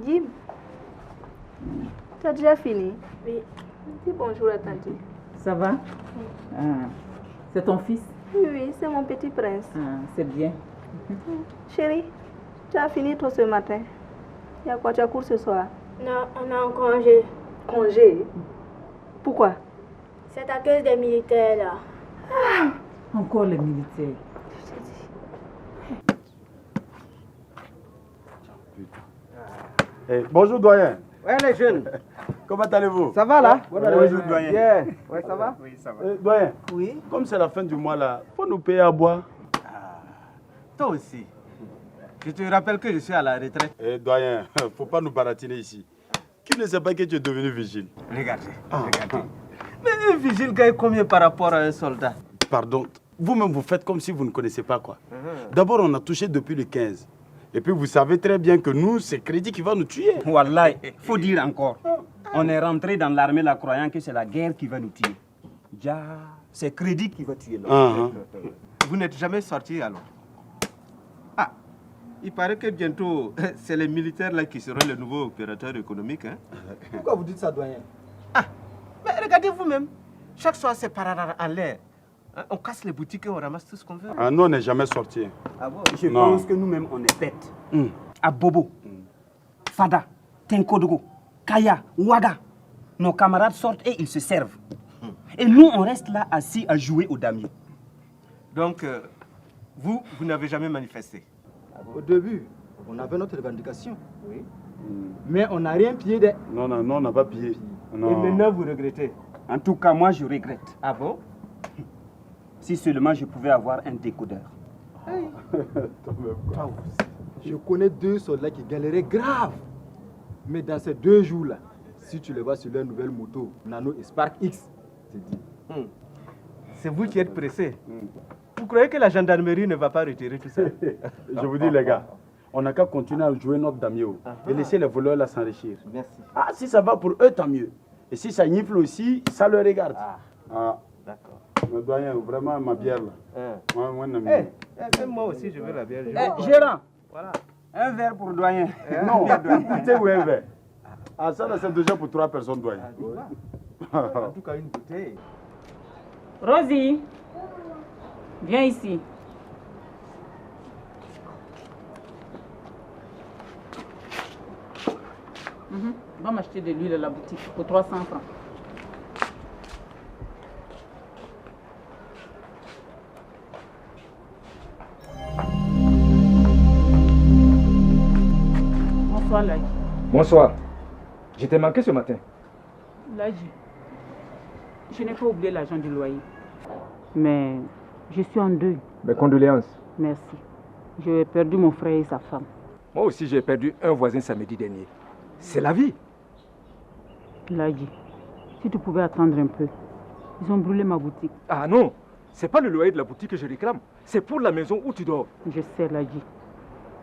Jim, tu as déjà fini? Oui. Dis bonjour à tante. Ça va? Ah, c'est ton fils? Oui, c'est mon petit prince. Ah, c'est bien. Chérie, tu as fini toi ce matin? Il y a quoi, tu as cours ce soir? Non, on a un congé. Congé? Pourquoi? C'est à cause des militaires là. Ah, encore les militaires. Bonjour doyen. Ouais les jeunes. Comment allez-vous? Ça va là? Bonjour doyen. Yeah. Ouais, ça va? Oui, ça va. Doyen, oui. Comme c'est la fin du mois là, faut nous payer à boire. Toi aussi. Je te rappelle que je suis à la retraite. Doyen, faut pas nous baratiner ici. Qui ne sait pas que tu es devenu vigile? Regardez, regardez. Mais un vigile gagne combien par rapport à un soldat? Pardon, vous-même vous faites comme si vous ne connaissez pas quoi. D'abord on a touché depuis le 15. Et puis vous savez très bien que nous, c'est Crédit qui va nous tuer. Wallah, faut dire encore. On est rentré dans l'armée là croyant que c'est la guerre qui va nous tuer. Ja, c'est Crédit qui va tuer l'autre. Vous n'êtes jamais sorti alors? Ah, il paraît que bientôt, c'est les militaires là qui seront les nouveaux opérateurs économiques. Hein? Pourquoi vous dites ça, doyen? Ah, mais regardez vous-même. Chaque soir, c'est par en l'air. On casse les boutiques et on ramasse tout ce qu'on veut. Ah non, on n'est jamais sorti. Ah bon? Je pense que nous-mêmes, on est bêtes. À Bobo, Fada, Tenkodogo, Kaya, Ouaga, nos camarades sortent et ils se servent. Et nous, on reste là assis à jouer au damier. Donc, vous n'avez jamais manifesté? Au début, on avait notre revendication. Oui. Mais on n'a rien pillé de... Non, on n'a pas pillé. Non. Et maintenant, vous regrettez? En tout cas, moi, je regrette. Ah bon? Si seulement je pouvais avoir un décodeur. Hey. Je connais 2 soldats qui galéraient grave. Mais dans ces 2 jours-là, si tu les vois sur leur nouvelle moto, Nano et Spark X, c'est dit. C'est vous qui êtes pressé. Vous croyez que la gendarmerie ne va pas retirer tout ça? Je vous dis les gars, on n'a qu'à continuer à jouer notre damier et laisser les voleurs là s'enrichir. Merci. Ah, si ça va pour eux, tant mieux. Et si ça nifle aussi, ça le regarde. Ah. D'accord. Le doyen, vraiment ma bière là. Moi aussi, je veux la bière. Gérant, voilà. Un verre pour le doyen. Non, tu sais où est un verre? Ah, ça c'est déjà pour 3 personnes, doyen. En tout cas, une bouteille. Rosie, viens ici. Va m'acheter de l'huile à la boutique pour 300 francs. Bonsoir, Laï. Bonsoir. Je t'ai manqué ce matin. Laï, je n'ai pas oublié l'argent du loyer. Mais je suis en deuil. Mes condoléances. Merci. J'ai perdu mon frère et sa femme. Moi aussi, j'ai perdu un voisin samedi dernier. C'est la vie. Laï, si tu pouvais attendre un peu. Ils ont brûlé ma boutique. Ah non, c'est pas le loyer de la boutique que je réclame. C'est pour la maison où tu dors. Je sais, Laï.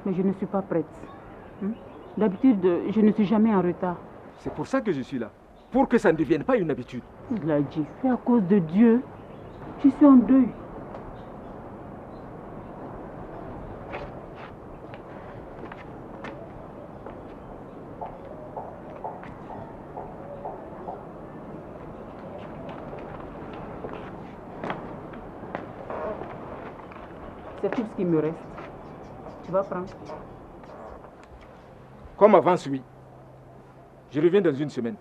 Mais je ne suis pas prête. D'habitude, je ne suis jamais en retard. C'est pour ça que je suis là. Pour que ça ne devienne pas une habitude. Il a dit, c'est à cause de Dieu. Je suis en deuil. C'est tout ce qui me reste. Tu vas prendre. Comme avant, Sumi. Je reviens dans une semaine.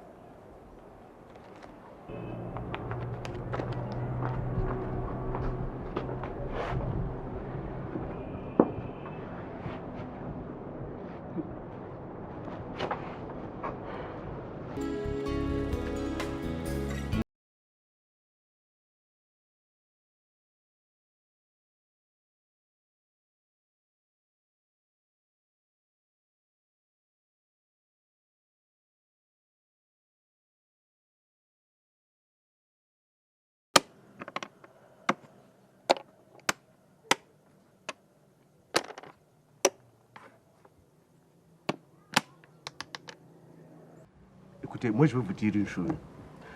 Écoutez, moi je vais vous dire une chose.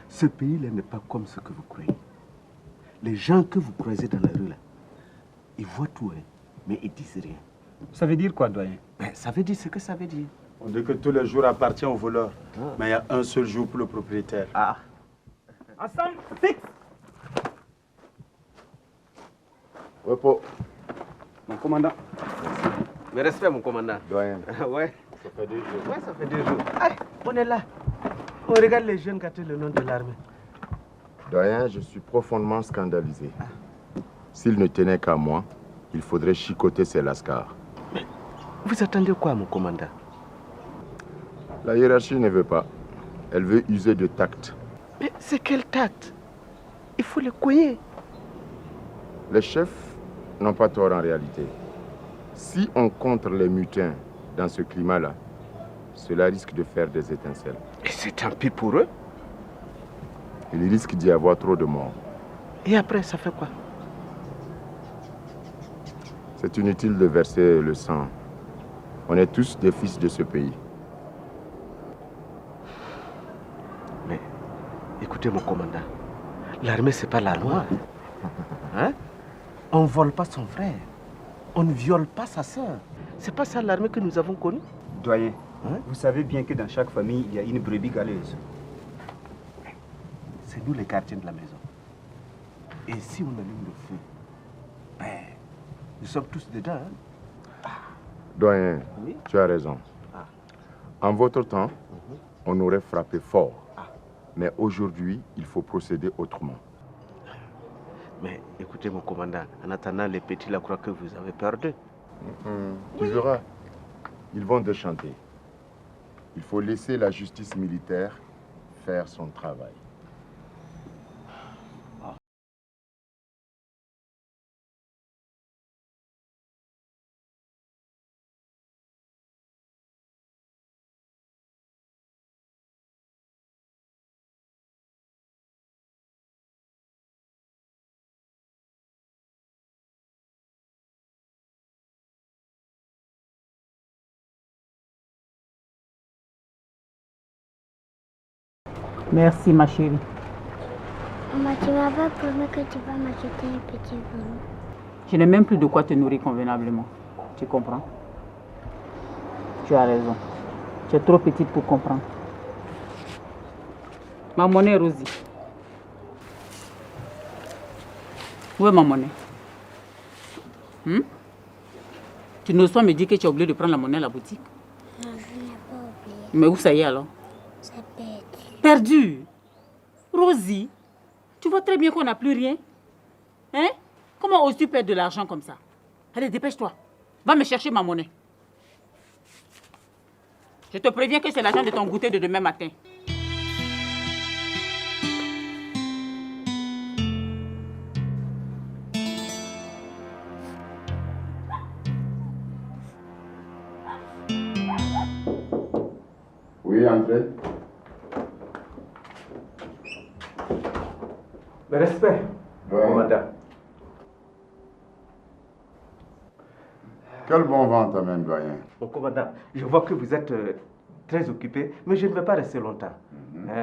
Ce pays-là n'est pas comme ce que vous croyez. Les gens que vous croisez dans la rue, là, ils voient tout, hein, mais ils disent rien. Ça veut dire quoi, doyen? Ça veut dire ce que ça veut dire. On dit que tous les jours appartiennent au voleur. Mais il y a un seul jour pour le propriétaire. Ah. Ensemble, fixe. Repos. Mon commandant. Mais respect, mon commandant. Doyen. Ouais. Ça fait 2 jours. Ouais, ça fait 2 jours. Ah, on est là. On regarde les jeunes gâter le nom de l'armée. Doyen, je suis profondément scandalisé. S'il ne tenait qu'à moi, il faudrait chicoter ces lascars. Mais vous attendez quoi, mon commandant? La hiérarchie ne veut pas. Elle veut user de tact. Mais c'est quel tact? Il faut les cogner. Les chefs n'ont pas tort en réalité. Si on contre les mutins dans ce climat-là, cela risque de faire des étincelles. Et c'est tant pis pour eux. Il risque d'y avoir trop de morts. Et après, ça fait quoi? C'est inutile de verser le sang. On est tous des fils de ce pays. Mais, écoutez mon commandant, l'armée c'est pas la loi. Hein? On ne vole pas son frère. On ne viole pas sa soeur. C'est pas ça l'armée que nous avons connue? Doyen, vous savez bien que dans chaque famille, il y a une brebis galeuse. C'est nous les gardiens de la maison. Et si on allume le feu, ben, nous sommes tous dedans. Hein? Doyen, Oui? tu as raison. En votre temps, on aurait frappé fort. Mais aujourd'hui, il faut procéder autrement. Mais écoutez mon commandant, en attendant les petits là croient que vous avez peur d'eux. Tu verras, ils vont déchanter. Il faut laisser la justice militaire faire son travail. Merci, ma chérie. Maman, tu m'avais promis que tu vas m'acheter un petit vélo. Je n'ai même plus de quoi te nourrir convenablement. Tu comprends? Tu as raison. Tu es trop petite pour comprendre. Ma monnaie, Rosie. Où est ma monnaie? Tu n'oses pas me dire que tu as oublié de prendre la monnaie à la boutique? Non, je n'ai pas oublié. Mais où ça y est alors? C'est perdu. Perdu? Rosie, tu vois très bien qu'on n'a plus rien. Hein? Comment oses-tu perdre de l'argent comme ça? Allez, dépêche-toi. Va me chercher ma monnaie. Je te préviens que c'est l'argent de ton goûter de demain matin. Oui, entrez. Mais respect, commandant. Quel bon vent t'amène, doyen. Mon commandant, je vois que vous êtes très occupé, mais je ne vais pas rester longtemps.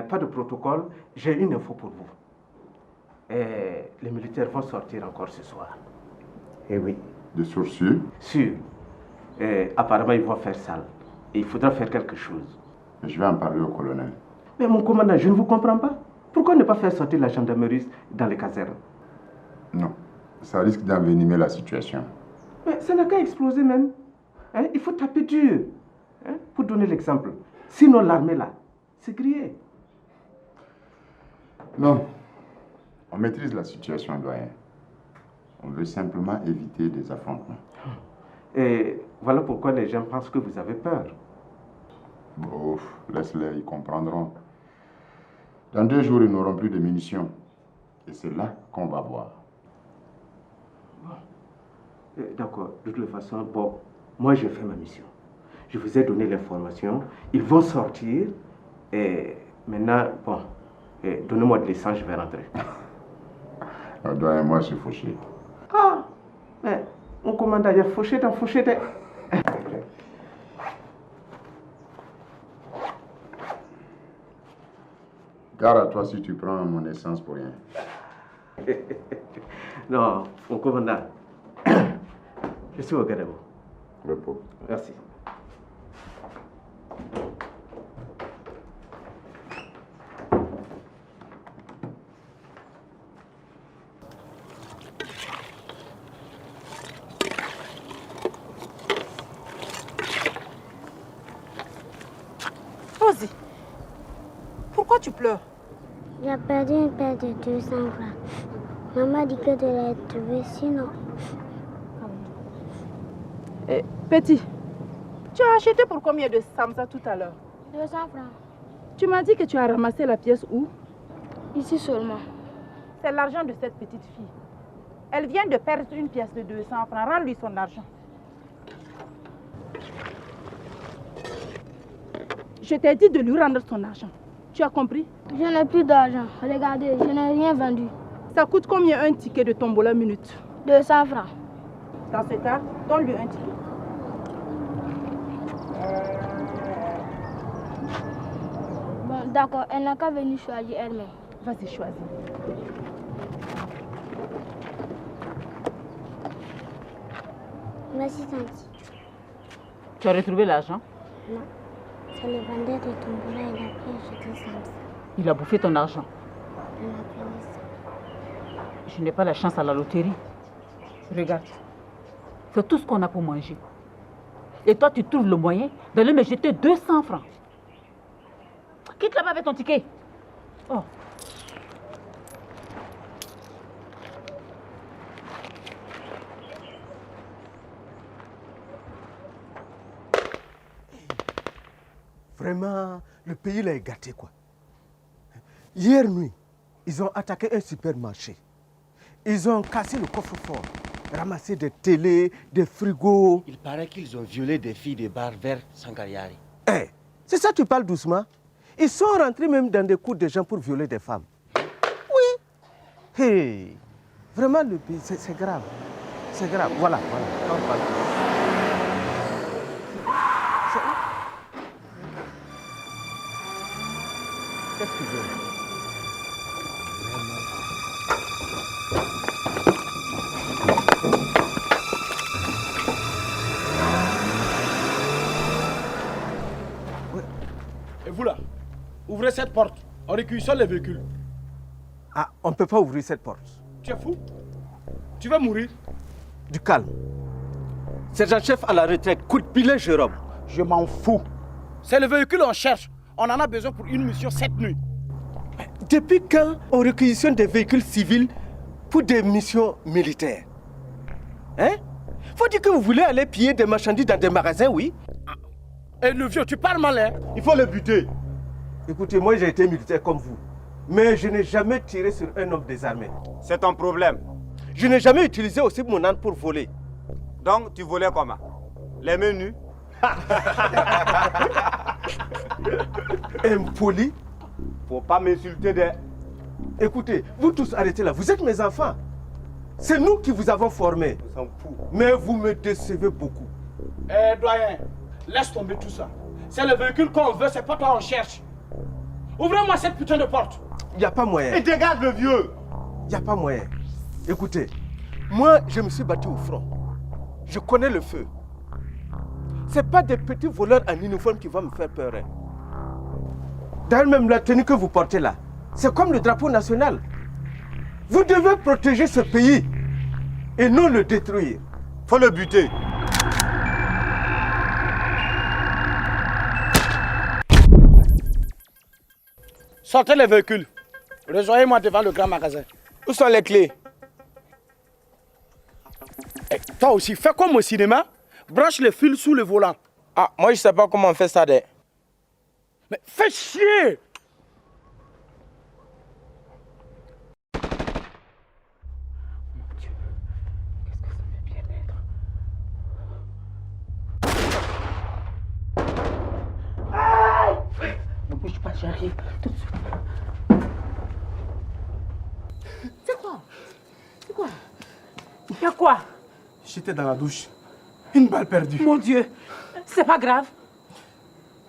Pas de protocole, j'ai une info pour vous. Les militaires vont sortir encore ce soir. Eh oui. De source sûre? Sûr. Apparemment, ils vont faire sale. Et il faudra faire quelque chose. Je vais en parler au colonel. Mais mon commandant, je ne vous comprends pas. Pourquoi ne pas faire sortir la gendarmerie dans les casernes? Non, ça risque d'envenimer la situation. Mais ça n'a qu'à exploser même. Hein? Il faut taper dur, hein? Pour donner l'exemple. Sinon l'armée là, c'est grillé. Non, on maîtrise la situation, doyen. On veut simplement éviter des affrontements. Et voilà pourquoi les gens pensent que vous avez peur. Bon, laisse-les, ils comprendront. Dans 2 jours, ils n'auront plus de munitions. Et c'est là qu'on va voir. D'accord, de toute façon, bon, moi j'ai fait ma mission. Je vous ai donné l'information. Ils vont sortir. Et maintenant, bon, donnez-moi de l'essence, je vais rentrer. Doyen, moi je suis fauché. Ah, mais mon commandant, il y a fauché dans fauché de... Gare à toi si tu prends mon essence pour rien. Non, mon commandant, je suis au garde-à-vous. Repos. Merci. Rosie, pourquoi tu pleures? J'ai perdu une paire de 200 francs. Maman dit que de les trouver, sinon... Petit, tu as acheté pour combien de samsa tout à l'heure? 200 francs. Tu m'as dit que tu as ramassé la pièce où? Ici seulement. C'est l'argent de cette petite fille. Elle vient de perdre une pièce de 200 francs. Rends-lui son argent. Je t'ai dit de lui rendre son argent. Tu as compris? Je n'ai plus d'argent. Regardez, je n'ai rien vendu. Ça coûte combien un ticket de tombola minute? 200 francs. Dans ce cas, donne-lui un ticket. Bon, d'accord, elle n'a qu'à venir choisir elle-même. Vas-y, choisis. Merci, Tanti. Tu as retrouvé l'argent? Non. C'est le vendeur de tombola, il a pris acheter ça. Il a bouffé ton argent. Il a pris ça. Je n'ai pas la chance à la loterie. Regarde. C'est tout ce qu'on a pour manger. Et toi, tu trouves le moyen d'aller me jeter 200 francs. Quitte là-bas avec ton ticket. Oh. Vraiment, le pays là est gâté, quoi. Hier nuit, ils ont attaqué un supermarché. Ils ont cassé le coffre-fort, ramassé des télés, des frigos. Il paraît qu'ils ont violé des filles de bar vers Sangariari. Eh, c'est ça tu parles doucement? Ils sont rentrés même dans des cours de gens pour violer des femmes. Oui. Hey, vraiment, le pays, c'est grave. C'est grave. Voilà, voilà. On parle. Qu'est-ce que je veux? Et vous là, ouvrez cette porte. On réquisitionne les véhicules. Ah, on ne peut pas ouvrir cette porte. Tu es fou? Tu vas mourir? Du calme. Sergent-chef à la retraite, coup de pilet, Jérôme. Je m'en fous. C'est le véhicule qu'on cherche. On en a besoin pour une mission cette nuit. Depuis quand on réquisitionne des véhicules civils pour des missions militaires? Hein? Faut dire que vous voulez aller piller des marchandises dans des magasins, oui? Et le vieux, tu parles mal, hein? Il faut le buter. Écoutez, moi j'ai été militaire comme vous. Mais je n'ai jamais tiré sur un homme désarmé. C'est ton problème. Je n'ai jamais utilisé aussi mon âne pour voler. Donc, tu volais comment? Les mains nues? Impoli? Faut pas m'insulter de... Écoutez, vous tous arrêtez là, vous êtes mes enfants. C'est nous qui vous avons formés. On s'en fout. Mais vous me décevez beaucoup. Eh, doyen, laisse tomber tout ça. C'est le véhicule qu'on veut, c'est pas toi qu'on cherche. Ouvrez-moi cette putain de porte. Il n'y a pas moyen. Et dégage le vieux. Il n'y a pas moyen. Écoutez, moi, je me suis battu au front. Je connais le feu. Ce n'est pas des petits voleurs en uniforme qui vont me faire peur. Hein. D'ailleurs, même la tenue que vous portez là, c'est comme le drapeau national. Vous devez protéger ce pays et non le détruire. Faut le buter. Sortez les véhicules. Rejoignez-moi devant le grand magasin. Où sont les clés? Hey, toi aussi, fais comme au cinéma. Branche les fils sous le volant. Ah, moi je sais pas comment on fait ça. Mais fais chier! Ne bouge pas, j'arrive tout de suite. C'est quoi? C'est quoi? Il y a quoi? J'étais dans la douche. Une balle perdue. Mon Dieu, c'est pas grave.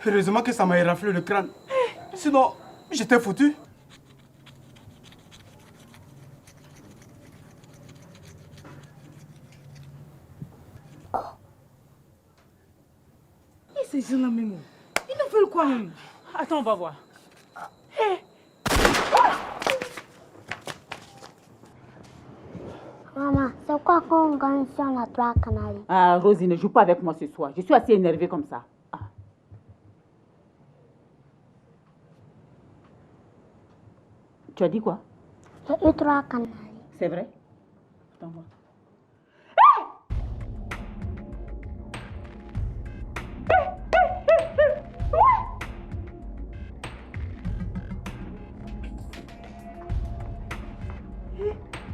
Heureusement que ça m'a éraflé le crâne. Sinon, j'étais foutu. Et ces gens-là même, ils nous veulent quoi même? Attends, on va voir. Maman, c'est quoi qu'on gagne si on a 3 canaris? Ah, Rosie, ne joue pas avec moi ce soir. Je suis assez énervée comme ça. Ah. Tu as dit quoi? J'ai eu 3 canaris. C'est vrai? Attends, moi.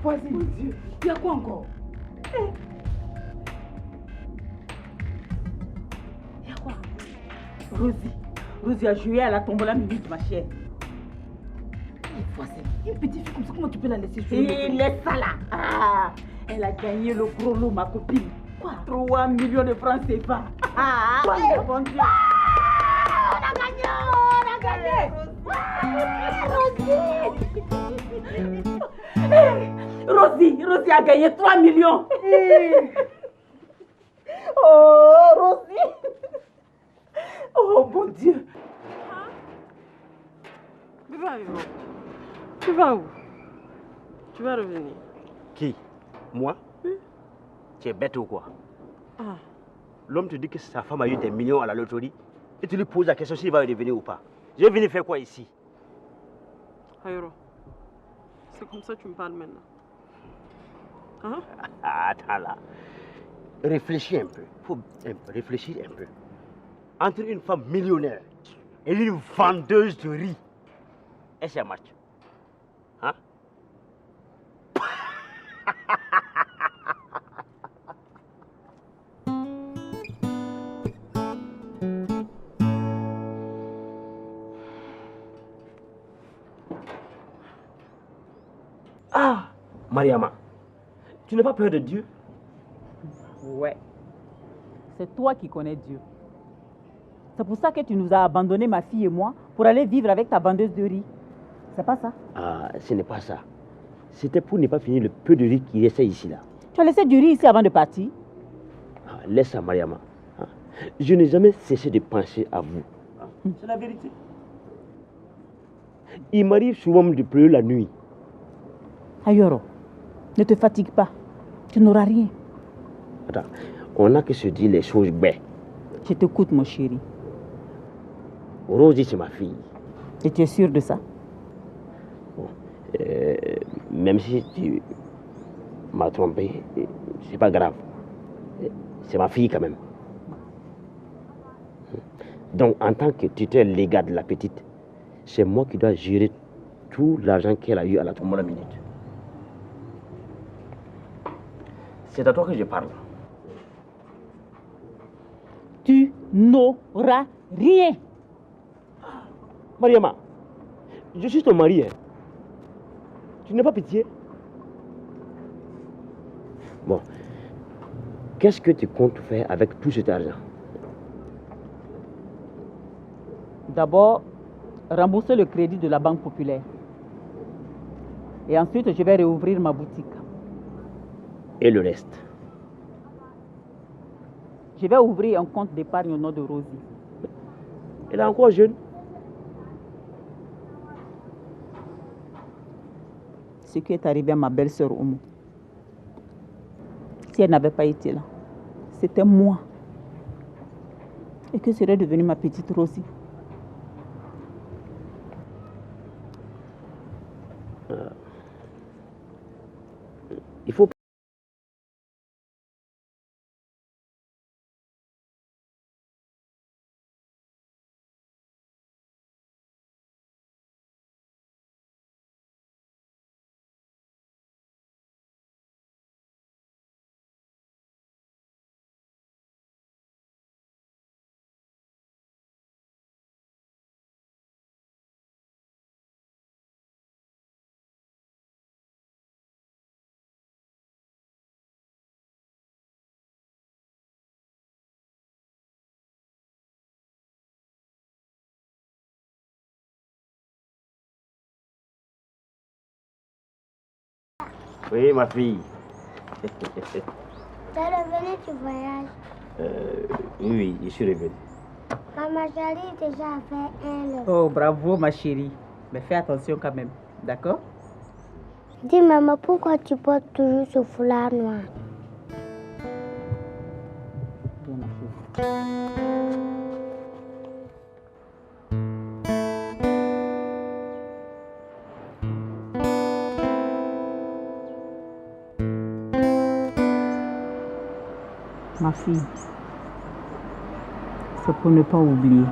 Vas-y, mon Dieu, il y a quoi encore? Il y a quoi? Rosie a joué à la tombola minute, ma chère. Voici, une petite fille comme ça, comment tu peux la laisser jouer? Laisse ça là. Ah, elle a gagné le gros lot, ma copine. Quoi? 3 millions de francs CFA. Ah, bon Dieu. On a gagné! Rosie a gagné 3 millions. Oh, Rosie. Oh, bon Dieu. Tu vas où? Tu vas revenir. Qui? Moi? Tu es bête ou quoi? Ah. L'homme te dit que sa femme a eu des millions à la loterie et tu lui poses la question s'il va revenir ou pas. Je vais venir faire quoi ici? Hayoro, c'est comme ça que tu me parles maintenant. Hein? Attends là. Réfléchis un peu. Faut réfléchir un peu. Entre une femme millionnaire et une vendeuse de riz, est-ce un match? Hein? Ah, Mariama, tu n'as pas peur de Dieu? Ouais. C'est toi qui connais Dieu. C'est pour ça que tu nous as abandonné, ma fille et moi, pour aller vivre avec ta vendeuse de riz. C'est pas ça? Ah, ce n'est pas ça. C'était pour ne pas finir le peu de riz qui restait ici là. Tu as laissé du riz ici avant de partir? Ah, laisse ça, Mariama. Ah, je n'ai jamais cessé de penser à vous. Ah, c'est la vérité. Il m'arrive souvent de pleurer la nuit. Hayoro, ne te fatigue pas. Tu n'auras rien. Attends, on n'a que se dire les choses bêtes. Je t'écoute, mon chéri. Rosie, c'est ma fille. Et tu es sûr de ça? Bon, même si tu m'as trompé, c'est pas grave. C'est ma fille quand même. Donc, en tant que tuteur légal de la petite, c'est moi qui dois gérer tout l'argent qu'elle a eu à la tombola minute. C'est à toi que je parle. Tu n'auras rien. Mariama, je suis ton mari. Hein. Tu n'as pas pitié? Bon, qu'est-ce que tu comptes faire avec tout cet argent? D'abord, rembourser le crédit de la Banque populaire. Et ensuite, je vais réouvrir ma boutique. Et le reste? Je vais ouvrir un compte d'épargne au nom de Rosie. Elle est encore jeune. Ce qui est arrivé à ma belle-sœur Oumou, si elle n'avait pas été là, c'était moi. Et que serait devenue ma petite Rosie? Il faut... Oui, ma fille. T'es revenu du voyage? Oui, je suis revenu. Maman Jolie déjà fait un. Oh, bravo ma chérie. Mais fais attention quand même, d'accord? Dis maman, pourquoi tu portes toujours ce foulard noir? Bien, ma fille. Ma fille, c'est pour ne pas oublier.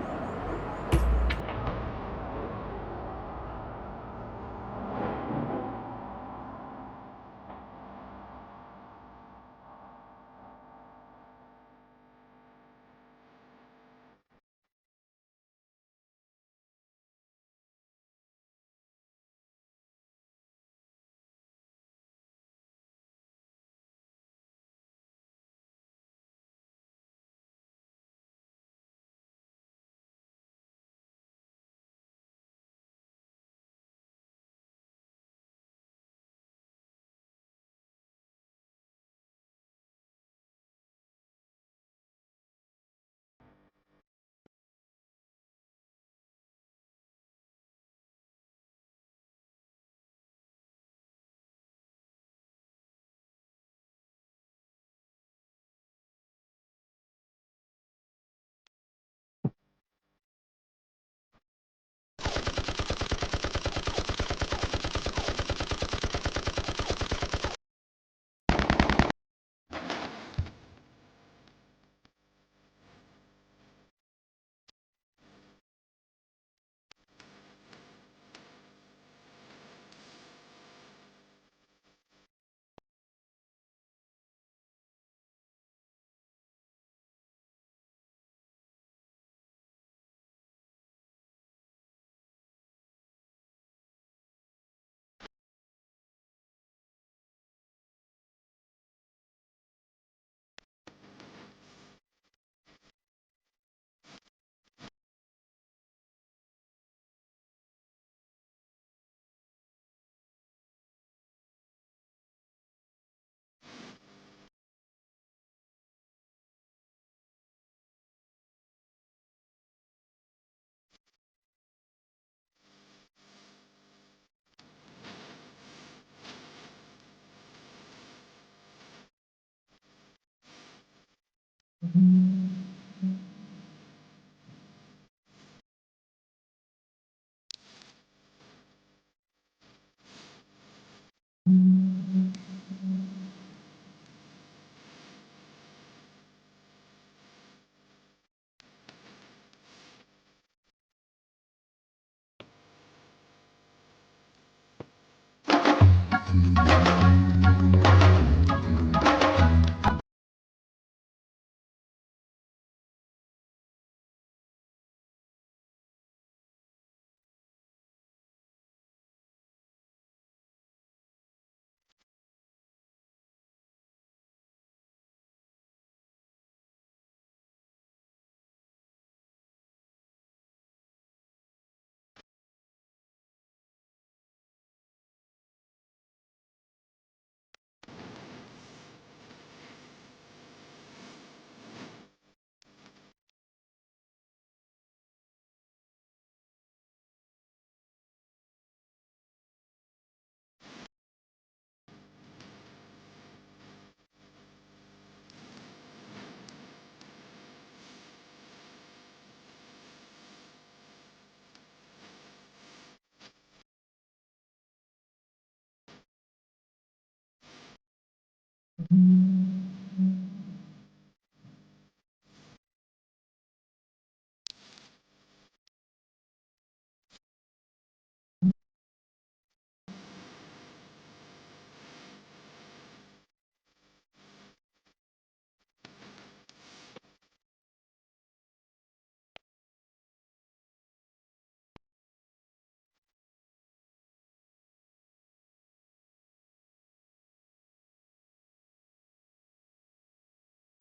Mmh.